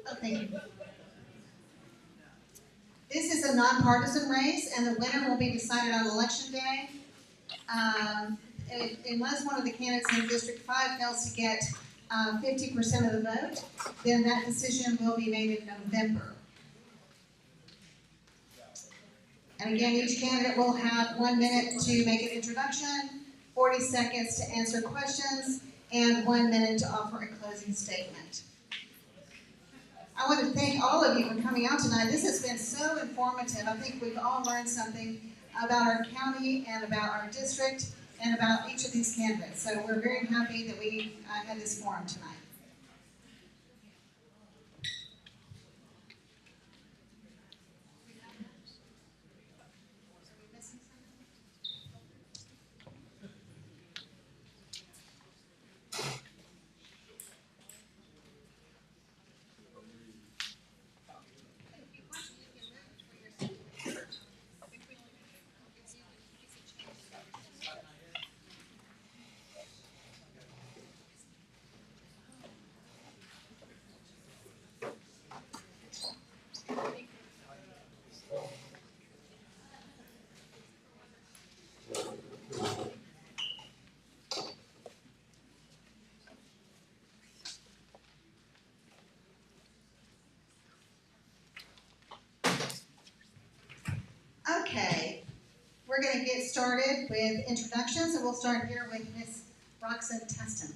Oh, thank you. This is a nonpartisan race, and the winner will be decided on election day. Unless one of the candidates in District 5 fails to get 50% of the vote, then that decision will be made in November. And again, each candidate will have 1 minute to make an introduction, 40 seconds to answer questions, and 1 minute to offer a closing statement. I want to thank all of you for coming out tonight. This has been so informative. I think we've all learned something about our county and about our district and about each of these candidates. So we're very happy that we had this forum tonight. Okay, we're going to get started with introductions, and we'll start here with Ms. Rosa Teston.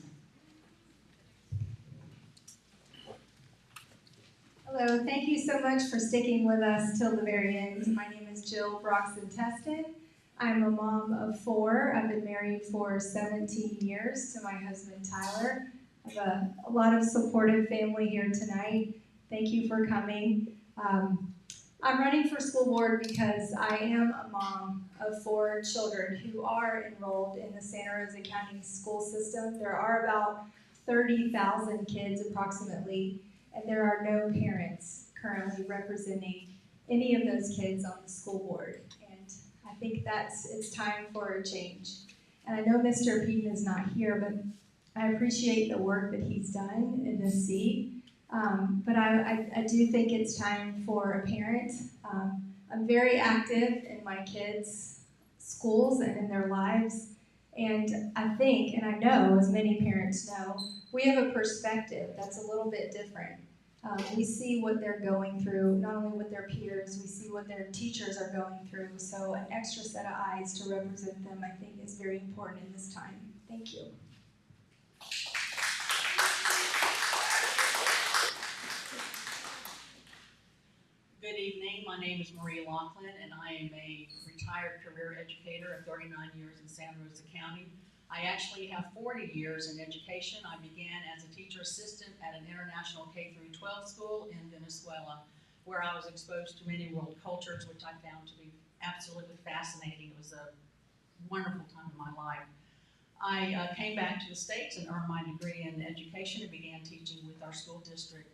Hello, thank you so much for sticking with us till the very end. My name is Jill Broxton Teston. I'm a mom of 4. I've been married for 17 years to my husband Tyler. I have a lot of supportive family here tonight. Thank you for coming. I'm running for school board because I am a mom of 4 children who are enrolled in the Santa Rosa County school system. There are about 30,000 kids approximately, and there are no parents currently representing any of those kids on the school board. And I think it's time for a change. And I know Mr. Peden is not here, but I appreciate the work that he's done in this seat. But I do think it's time for a parent. I'm very active in my kids' schools and in their lives. And I think, and I know, as many parents know, we have a perspective that's a little bit different. We see what they're going through, not only with their peers, we see what their teachers are going through. So an extra set of eyes to represent them, I think, is very important in this time. Thank you. Good evening. My name is Marie Laughlin, and I am a retired career educator of 39 years in Santa Rosa County. I actually have 40 years in education. I began as a teacher assistant at an international K-12 school in Venezuela, where I was exposed to many world cultures, which I found to be absolutely fascinating. It was a wonderful time in my life. I came back to the States and earned my degree in education and began teaching with our school district.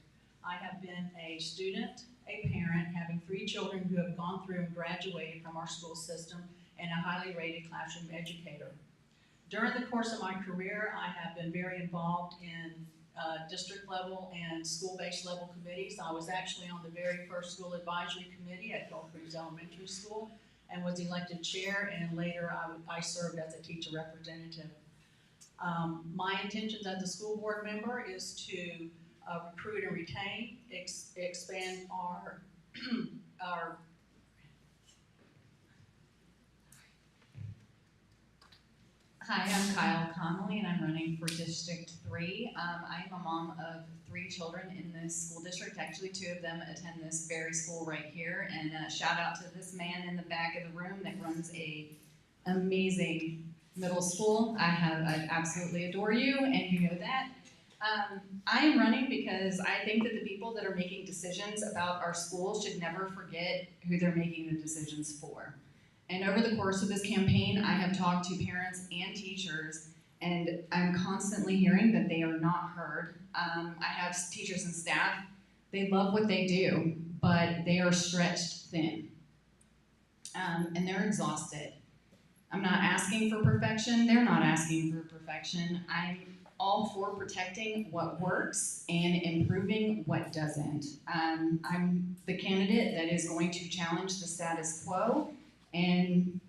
I have been a student, a parent, having 3 children who have gone through and graduated from our school system, and a highly rated classroom educator. During the course of my career, I have been very involved in district level and school-based level committees. I was actually on the very first school advisory committee at Gulf Breeze Elementary School and was elected chair, and later I served as a teacher representative. My intentions as a school board member is to recruit and retain, expand our Hi, I'm Kyle Connolly, and I'm running for District 3. I'm a mom of 3 children in this school district. Actually, 2 of them attend this very school right here. And shout out to this man in the back of the room that runs a amazing middle school. I absolutely adore you, and you know that. I am running because I think that the people that are making decisions about our schools should never forget who they're making the decisions for. And over the course of this campaign, I have talked to parents and teachers, and I'm constantly hearing that they are not heard. I have teachers and staff, they love what they do, but they are stretched thin. And they're exhausted. I'm not asking for perfection, they're not asking for perfection. I'm all for protecting what works and improving what doesn't. I'm the candidate that is going to challenge the status quo, and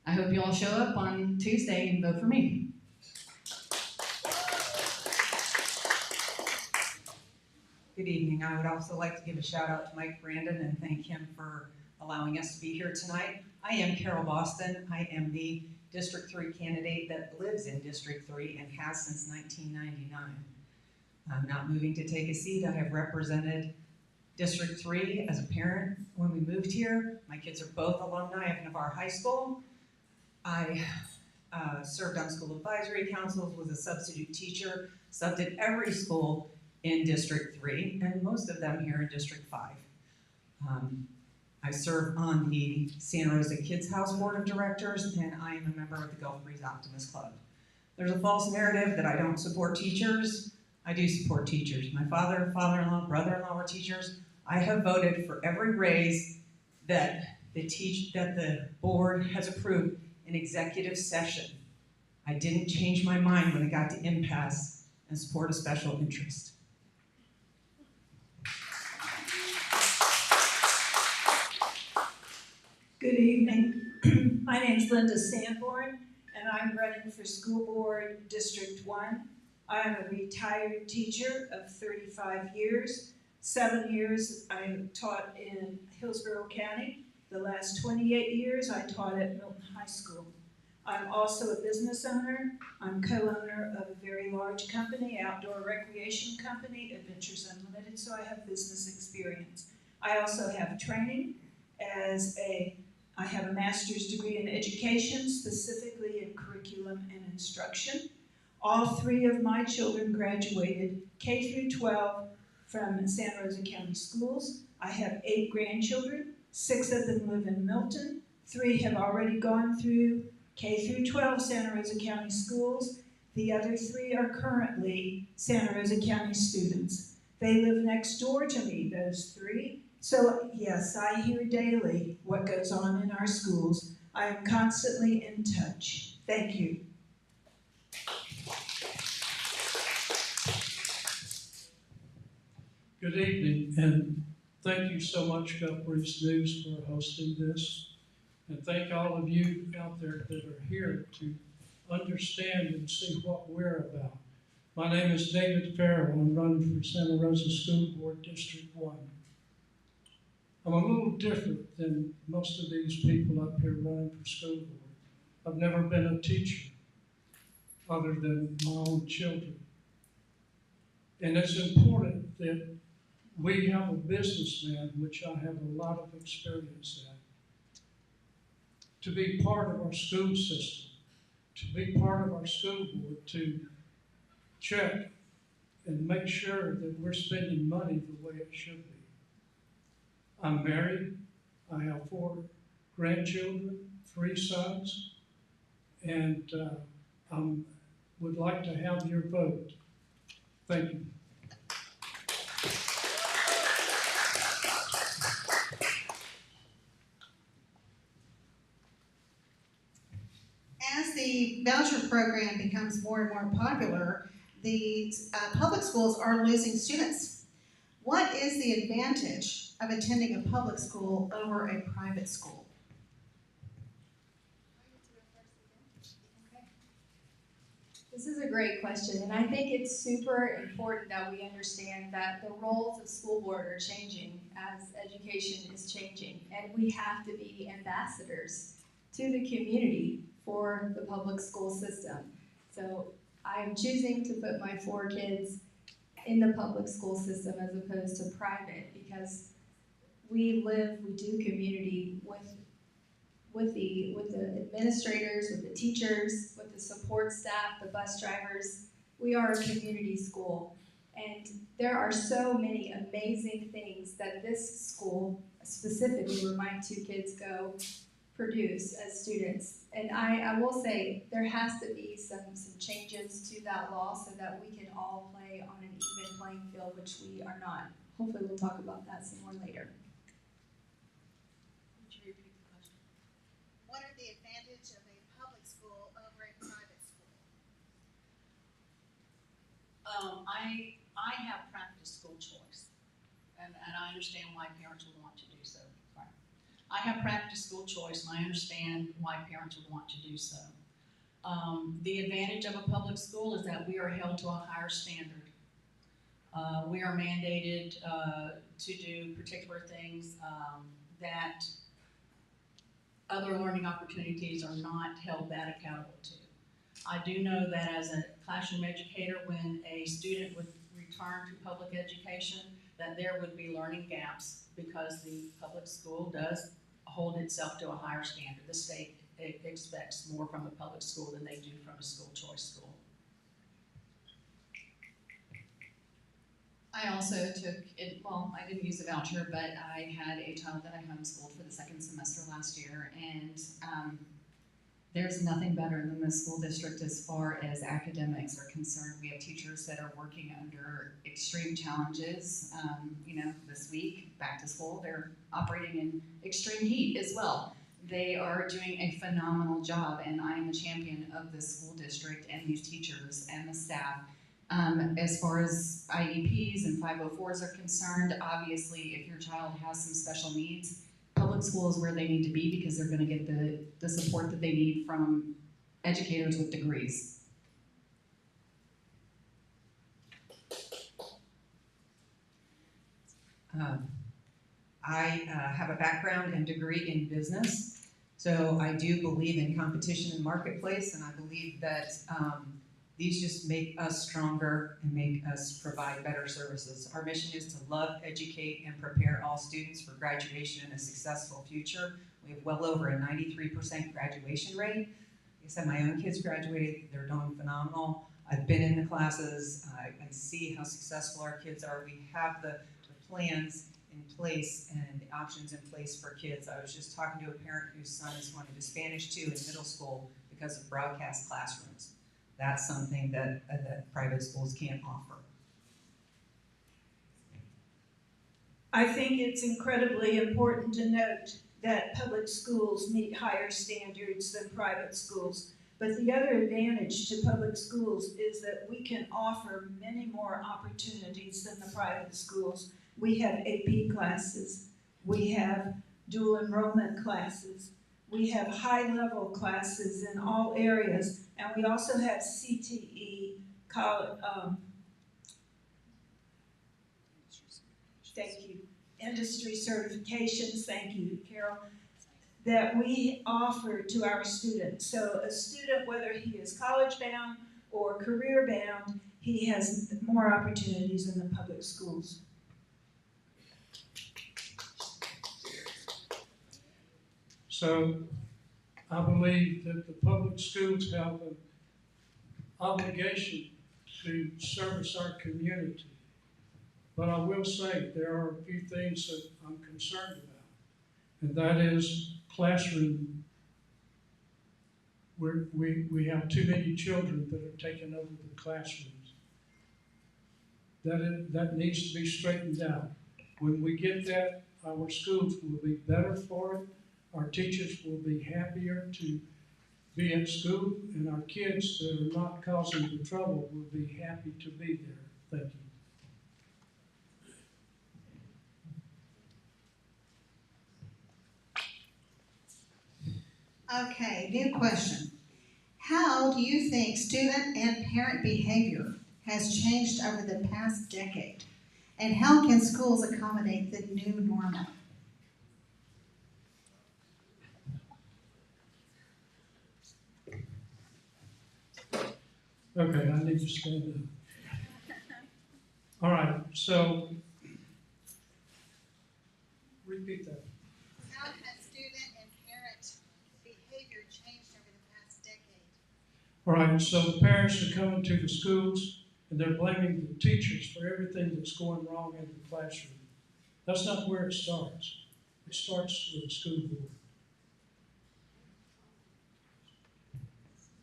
I hope you all show up on Tuesday and vote for me. Good evening. I would also like to give a shout out to Mike Brandon and thank him for allowing us to be here tonight. I am Carol Boston. I am the District 3 candidate that lives in District 3 and has since 1999. I'm not moving to take a seat. I have represented District 3 as a parent when we moved here. My kids are both alumni of Navarre High School. I served on school advisory councils, was a substitute teacher, subbed at every school in District 3, and most of them here in District 5. I serve on the Santa Rosa Kids House Board of Directors, and I am a member of the Gulf Breeze Optimist Club. There's a false narrative that I don't support teachers. I do support teachers. My father, father-in-law, brother-in-law were teachers. I have voted for every raise that the board has approved in executive session. I didn't change my mind when it got to impasse and support a special interest. Good evening. My name is Linda Sanborn, and I'm running for School Board District 1. I am a retired teacher of 35 years. 7 years I taught in Hillsborough County. The last 28 years I taught at Milton High School. I'm also a business owner. I'm co-owner of a very large company, outdoor recreation company, Adventures Unlimited, so I have business experience. I also have training I have a master's degree in education, specifically in curriculum and instruction. All 3 of my children graduated K through 12 from Santa Rosa County Schools. I have 8 grandchildren. 6 of them live in Milton. 3 have already gone through K through 12 Santa Rosa County Schools. The other 3 are currently Santa Rosa County students. They live next door to me, those 3. So yes, I hear daily what goes on in our schools. I am constantly in touch. Thank you. Good evening, and thank you so much, Gulf Breeze News, for hosting this. And thank all of you out there that are here to understand and see what we're about. My name is David Farrell. I'm running for Santa Rosa School Board District 1. I'm a little different than most of these people up here running for school board. I've never been a teacher other than my own children. And it's important that we have a businessman, which I have a lot of experience in, to be part of our school system, to be part of our school board, to check and make sure that we're spending money the way it should be. I'm married, I have 4 grandchildren, 3 sons, and I would like to have your vote. Thank you. As the voucher program becomes more and more popular, the public schools are losing students. What is the advantage of attending a public school over a private school? This is a great question, and I think it's super important that we understand that the roles of school board are changing as education is changing, and we have to be ambassadors to the community for the public school system. So I'm choosing to put my 4 kids in the public school system as opposed to private because we do community with the administrators, with the teachers, with the support staff, the bus drivers. We are a community school, and there are so many amazing things that this school, specifically where my 2 kids go, produce as students. And I will say there has to be some changes to that law so that we can all play on an even playing field, which we are not. Hopefully we'll talk about that some more later. What are the advantages of a public school over a private school? I have practiced school choice, and I understand why parents would want to do so. Right. I have practiced school choice, and I understand why parents would want to do so. The advantage of a public school is that we are held to a higher standard. We are mandated to do particular things that other learning opportunities are not held that accountable to. I do know that as a classroom educator, when a student would return to public education, that there would be learning gaps because the public school does hold itself to a higher standard. The state expects more from a public school than they do from a school choice school. I also took it, well, I didn't use a voucher, but I had a child that I homeschooled for the 2nd semester last year, and there's nothing better than the school district as far as academics are concerned. We have teachers that are working under extreme challenges. This week, back to school, they're operating in extreme heat as well. They are doing a phenomenal job, and I am the champion of the school district and these teachers and the staff. As far as IEPs and 504s are concerned, obviously if your child has some special needs, public school is where they need to be because they're going to get the support that they need from educators with degrees. I have a background and degree in business, so I do believe in competition in the marketplace, and I believe that these just make us stronger and make us provide better services. Our mission is to love, educate, and prepare all students for graduation and a successful future. We have well over a 93% graduation rate. Like I said, my own kids graduated, they're doing phenomenal. I've been in the classes, I see how successful our kids are. We have the plans in place and the options in place for kids. I was just talking to a parent whose son is going to Spanish 2 in middle school because of broadcast classrooms. That's something that private schools can't offer. I think it's incredibly important to note that public schools meet higher standards than private schools. But the other advantage to public schools is that we can offer many more opportunities than the private schools. We have AP classes, we have dual enrollment classes, we have high-level classes in all areas, and we also have CTE, thank you, industry certifications, thank you, Carol, that we offer to our students. So a student, whether he is college-bound or career-bound, he has more opportunities in the public schools. So I believe that the public schools have an obligation to service our community. But I will say there are a few things that I'm concerned about, and that is classroom. We have too many children that are taking over the classrooms. That needs to be straightened out. When we get that, our schools will be better for it. Our teachers will be happier to be at school, and our kids that are not causing the trouble will be happy to be there. Thank you. Okay, new question. How do you think student and parent behavior has changed over the past decade? And how can schools accommodate the new normal? Okay, I need to stand up. All right, so repeat that. How has student and parent behavior changed over the past decade? All right, so parents are coming to the schools and they're blaming the teachers for everything that's going wrong in the classroom. That's not where it starts. It starts with the school board.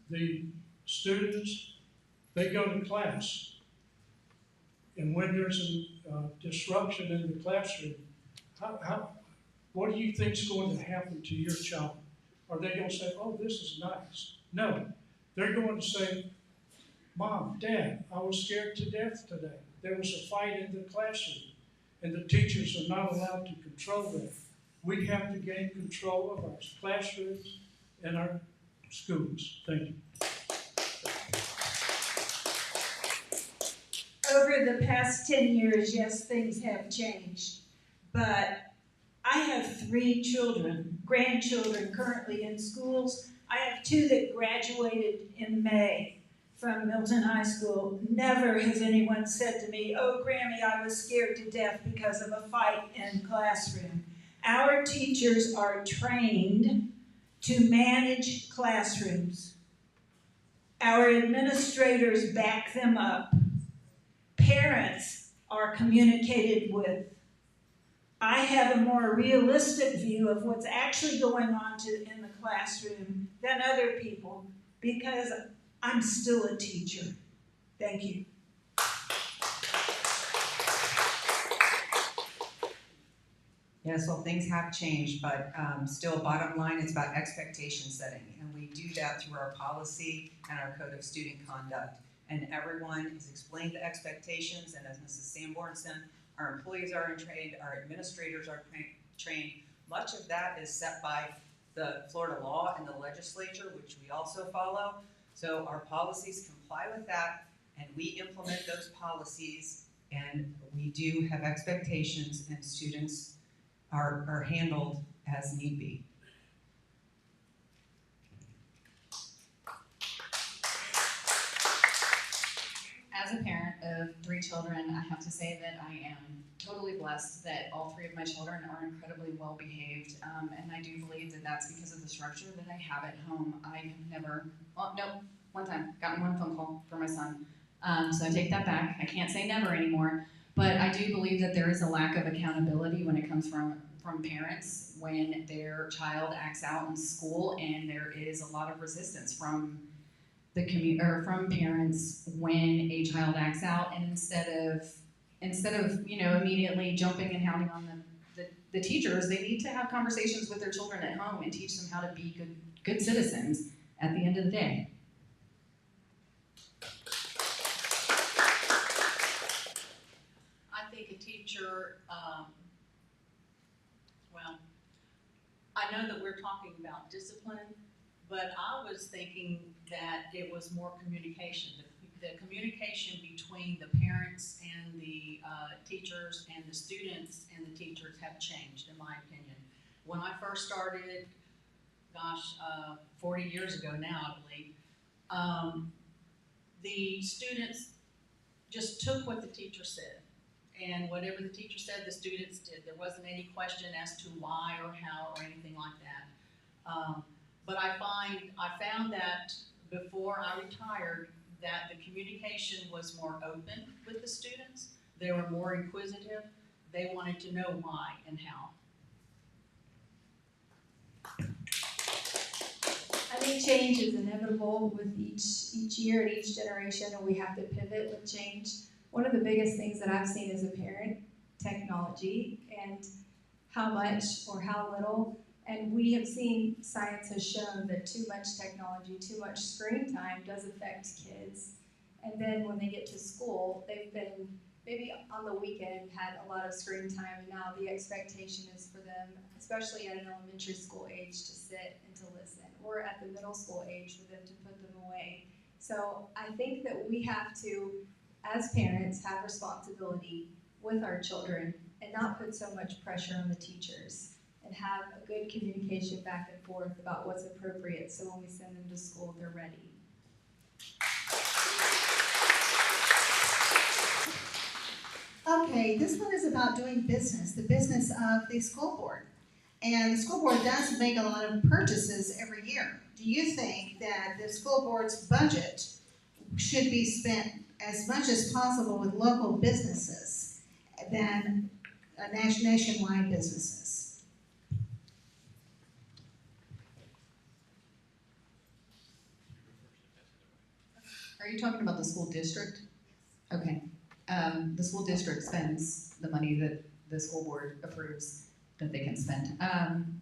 The students, they go to class, and when there's a disruption in the classroom, what do you think is going to happen to your child? Are they going to say, oh, this is nice? No, they're going to say, Mom, Dad, I was scared to death today. There was a fight in the classroom, and the teachers are not allowed to control that. We have to gain control of our classrooms and our schools. Thank you. Over the past 10 years, yes, things have changed, but I have 3 children, grandchildren currently in schools. I have 2 that graduated in May from Milton High School. Never has anyone said to me, oh, Grammy, I was scared to death because of a fight in classroom. Our teachers are trained to manage classrooms. Our administrators back them up. Parents are communicated with. I have a more realistic view of what's actually going on in the classroom than other people because I'm still a teacher. Thank you. Yes, well, things have changed, but still, bottom line, it's about expectation setting. And we do that through our policy and our code of student conduct. And everyone has explained the expectations, and as Mrs. Sanborn said, our employees are trained, our administrators are trained. Much of that is set by the Florida law and the legislature, which we also follow. So our policies comply with that, and we implement those policies, and we do have expectations, and students are handled as need be. As a parent of 3 children, I have to say that I am totally blessed that all 3 of my children are incredibly well behaved, and I do believe that that's because of the structure that I have at home. I have never, well, no, one time, gotten 1 phone call from my son, so I take that back. I can't say never anymore, but I do believe that there is a lack of accountability when it comes from parents when their child acts out in school, and there is a lot of resistance from the from parents when a child acts out, and instead of immediately jumping and hounding on the teachers, they need to have conversations with their children at home and teach them how to be good citizens at the end of the day. I think a teacher, well, I know that we're talking about discipline, but I was thinking that it was more communication. The communication between the parents and the teachers and the students and the teachers have changed, in my opinion. When I first started, 40 years ago now, I believe, the students just took what the teacher said. And whatever the teacher said, the students did. There wasn't any question as to why or how or anything like that. But I found that before I retired, that the communication was more open with the students. They were more inquisitive. They wanted to know why and how. I think change is inevitable with each year and each generation, and we have to pivot with change. One of the biggest things that I've seen as a parent, technology, and how much or how little. And we have seen, science has shown that too much technology, too much screen time does affect kids. And then when they get to school, they've been maybe on the weekend had a lot of screen time, and now the expectation is for them, especially at an elementary school age, to sit and to listen, or at the middle school age for them to put them away. So I think that we have to, as parents, have responsibility with our children and not put so much pressure on the teachers, and have a good communication back and forth about what's appropriate so when we send them to school, they're ready. Okay, this one is about doing business, the business of the school board. And the school board does make a lot of purchases every year. Do you think that the school board's budget should be spent as much as possible with local businesses than nationwide businesses? Are you talking about the school district? Okay. The school district spends the money that the school board approves that they can spend.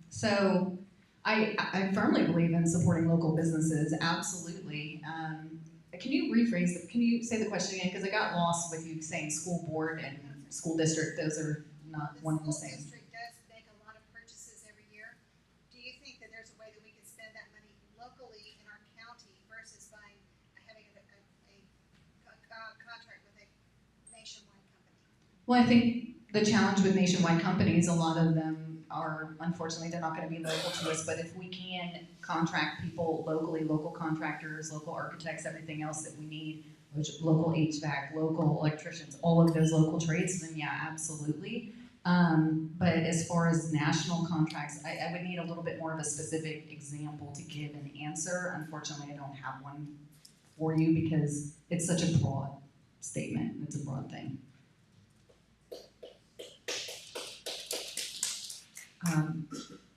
So I firmly believe in supporting local businesses, absolutely. Can you rephrase it? Can you say the question again? Because I got lost with you saying school board and school district. Those are not one and the same. The school district does make a lot of purchases every year. Do you think that there's a way that we can spend that money locally in our county versus having a contract with a nationwide company? Well, I think the challenge with nationwide companies, a lot of them are, unfortunately, they're not going to be local to us, but if we can contract people locally, local contractors, local architects, everything else that we need, local HVAC, local electricians, all of those local trades, then yeah, absolutely. But as far as national contracts, I would need a little bit more of a specific example to give an answer. Unfortunately, I don't have one for you because it's such a broad statement. It's a broad thing.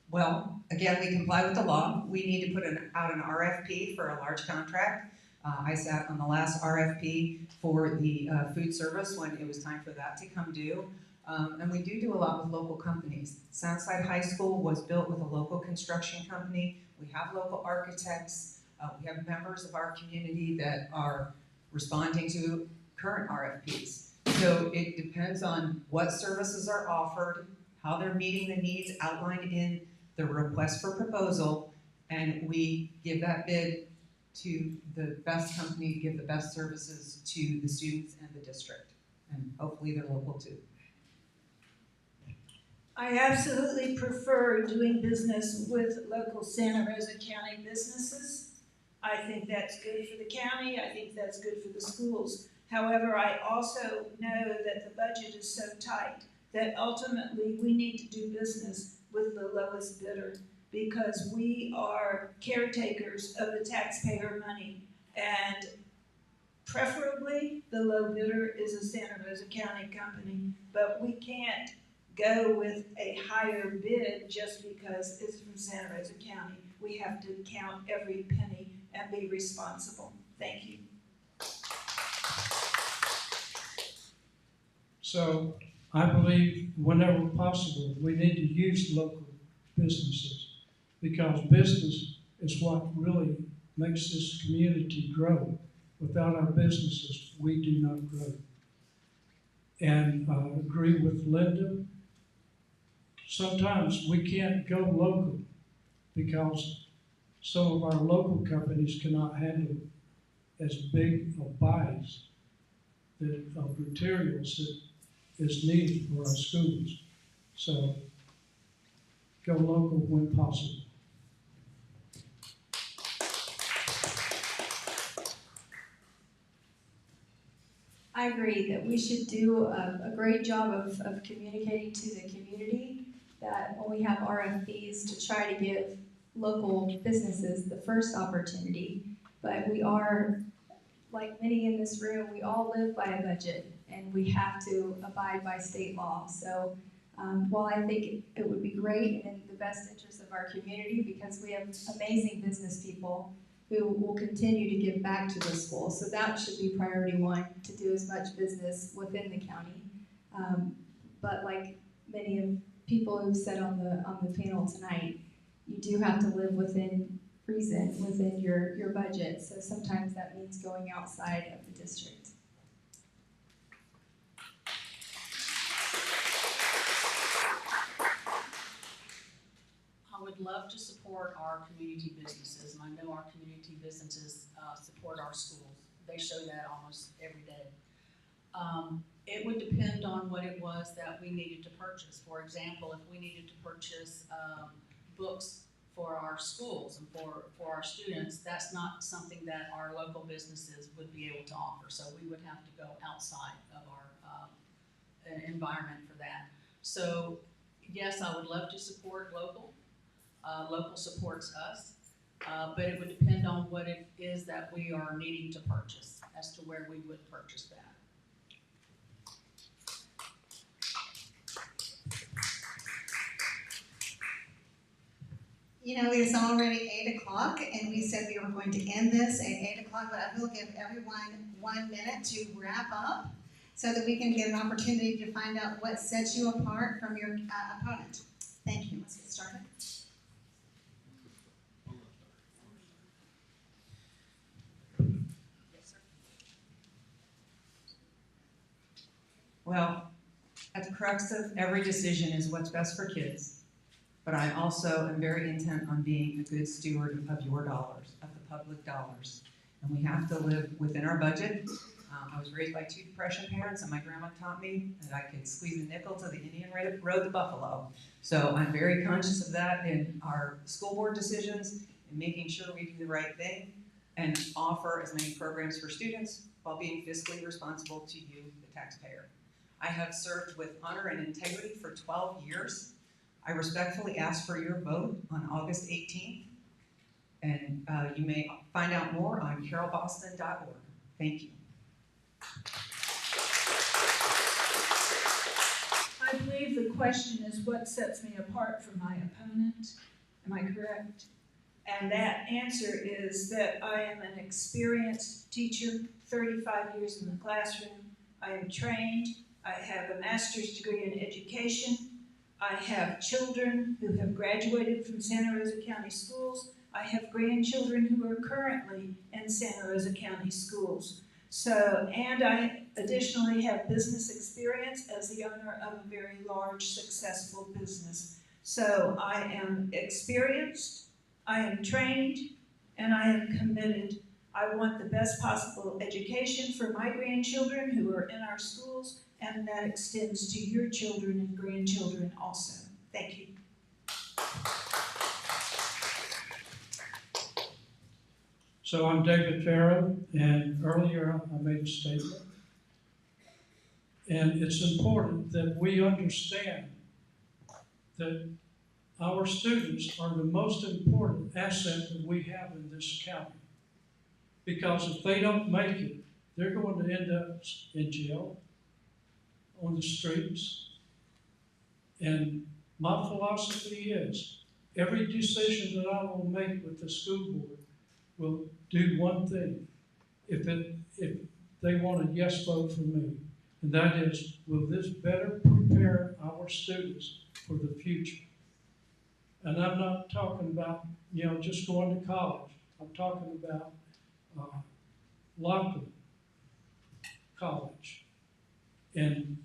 Well, again, we comply with the law. We need to put out an RFP for a large contract. I sat on the last RFP for the food service when it was time for that to come due. And we do a lot with local companies. Soundside High School was built with a local construction company. We have local architects. We have members of our community that are responding to current RFPs. So it depends on what services are offered, how they're meeting the needs outlined in the request for proposal, and we give that bid to the best company to give the best services to the students and the district. And hopefully they're local too. I absolutely prefer doing business with local Santa Rosa County businesses. I think that's good for the county. I think that's good for the schools. However, I also know that the budget is so tight that ultimately we need to do business with the lowest bidder because we are caretakers of the taxpayer money. And preferably, the low bidder is a Santa Rosa County company, but we can't go with a higher bid just because it's from Santa Rosa County. We have to count every penny and be responsible. Thank you. So I believe whenever possible, we need to use local businesses because business is what really makes this community grow. Without our businesses, we do not grow. And I agree with Linda. Sometimes we can't go local because some of our local companies cannot handle as big of buys of materials that is needed for our schools. So go local when possible. I agree that we should do a great job of communicating to the community that when we have RFPs to try to give local businesses the first opportunity, but we are, like many in this room, we all live by a budget and we have to abide by state law. So while I think it would be great and in the best interest of our community, because we have amazing business people who will continue to give back to the school. So that should be priority one, to do as much business within the county. But like many of people who've said on the panel tonight, you do have to live within reason, within your budget. So sometimes that means going outside of the district. I would love to support our community businesses, and I know our community businesses support our schools. They show that almost every day. It would depend on what it was that we needed to purchase. For example, if we needed to purchase books for our schools and for our students, that's not something that our local businesses would be able to offer. So we would have to go outside of our environment for that. So yes, I would love to support local. Local supports us, but it would depend on what it is that we are needing to purchase as to where we would purchase that. You know, it's already 8 o'clock, and we said we were going to end this at 8 o'clock, but I will give everyone 1 minute to wrap up so that we can get an opportunity to find out what sets you apart from your opponent. Thank you. Let's get started. Well, at the crux of every decision is what's best for kids, but I also am very intent on being a good steward of your dollars, of the public dollars. And we have to live within our budget. I was raised by 2 Depression parents, and my grandma taught me that I could squeeze a nickel till the Indian rode the buffalo. So I'm very conscious of that in our school board decisions and making sure we do the right thing and offer as many programs for students while being fiscally responsible to you, the taxpayer. I have served with honor and integrity for 12 years. I respectfully ask for your vote on August 18th. And you may find out more on carolboston.org. Thank you. I believe the question is what sets me apart from my opponent. Am I correct? And that answer is that I am an experienced teacher, 35 years in the classroom. I am trained. I have a master's degree in education. I have children who have graduated from Santa Rosa County Schools. I have grandchildren who are currently in Santa Rosa County Schools. So, and I additionally have business experience as the owner of a very large, successful business. So I am experienced, I am trained, and I am committed. I want the best possible education for my grandchildren who are in our schools, and that extends to your children and grandchildren also. Thank you. So I'm David Farrow, and earlier I made a statement. And it's important that we understand that our students are the most important asset that we have in this county. Because if they don't make it, they're going to end up in jail, on the streets. And my philosophy is, every decision that I will make with the school board will do one thing. If they want a yes vote for me, and that is, will this better prepare our students for the future? And I'm not talking about, just going to college. I'm talking about local college. And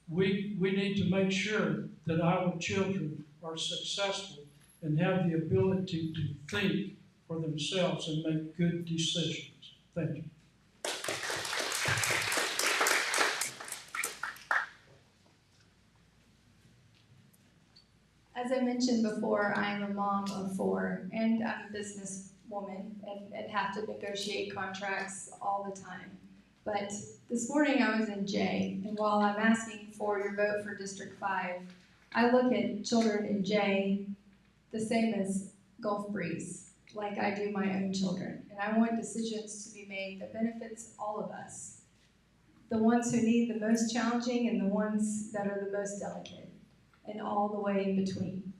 we need to make sure that our children are successful and have the ability to think for themselves and make good decisions. Thank you. As I mentioned before, I am a mom of 4, and I'm a businesswoman and have to negotiate contracts all the time. But this morning I was in J, and while I'm asking for your vote for District 5, I look at children in J the same as Gulf Breeze, like I do my own children. And I want decisions to be made that benefits all of us. The ones who need the most challenging and the ones that are the most delicate, and all the way in between.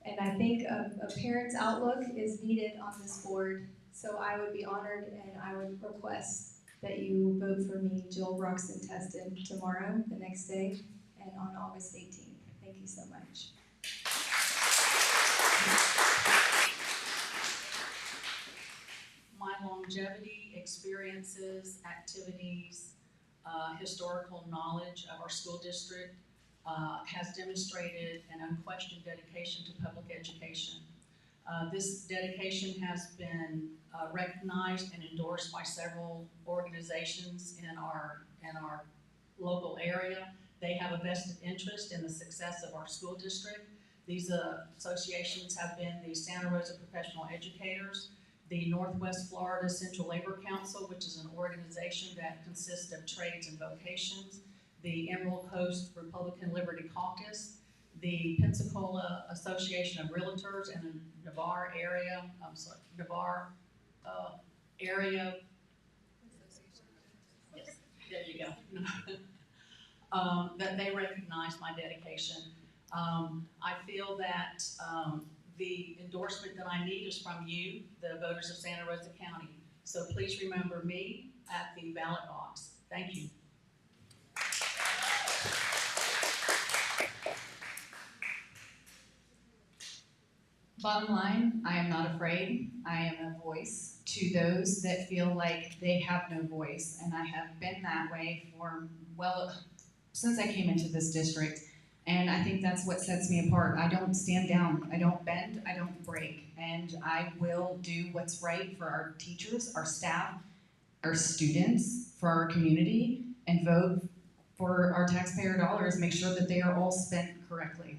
And I think a parent's outlook is needed on this board, so I would be honored and I would request that you vote for me, Jill Roxton Tested, tomorrow, the next day, and on August 18th. Thank you so much. My longevity, experiences, activities, historical knowledge of our school district has demonstrated an unquestioned dedication to public education. This dedication has been recognized and endorsed by several organizations in our local area. They have a vested interest in the success of our school district. These associations have been the Santa Rosa Professional Educators, the Northwest Florida Central Labor Council, which is an organization that consists of trades and vocations, the Emerald Coast Republican Liberty Caucus, the Pensacola Association of Realtors, and the Navarre area, area. There you go. That they recognize my dedication. I feel that the endorsement that I need is from you, the voters of Santa Rosa County. So please remember me at the ballot box. Thank you. Bottom line, I am not afraid. I am a voice to those that feel like they have no voice. And I have been that way for, well, since I came into this district. And I think that's what sets me apart. I don't stand down, I don't bend, I don't break. And I will do what's right for our teachers, our staff, our students, for our community, and vote for our taxpayer dollars, make sure that they are all spent correctly.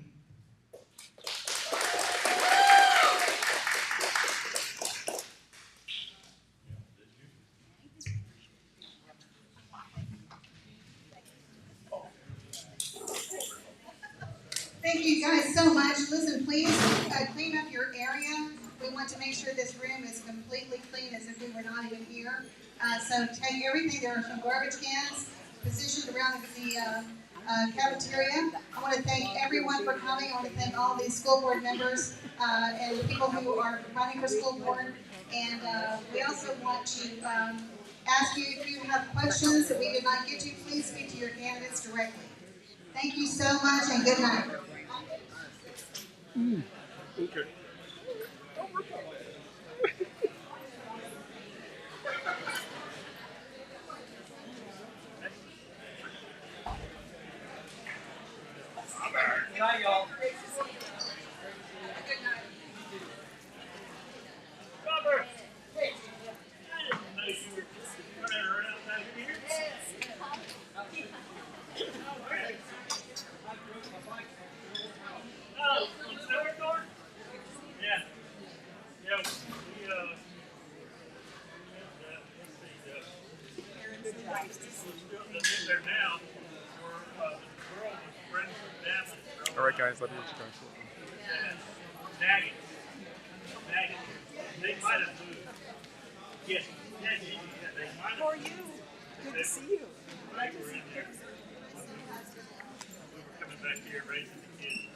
Thank you guys so much. Listen, please clean up your area. We want to make sure this room is completely clean as if we were not even here. So take everything. There are some garbage cans positioned around the cafeteria. I want to thank everyone for coming. I want to thank all these school board members and the people who are running for school board. And we also want to ask you, if you have questions that we did not get to, please speak to your candidates directly. Thank you so much and good night. Okay. Good night, y'all. Robert! Hey! I didn't know you were running around out here. Oh, on Silverthorne? Yeah. Yeah, let's see, we're still there now. The girl was friends with them. All right, guys, let me let you guys. Nagging. They might have moved. Yes. Yeah, they might have. How are you? Good to see you. Right, we're in there. We were coming back here raising the kids.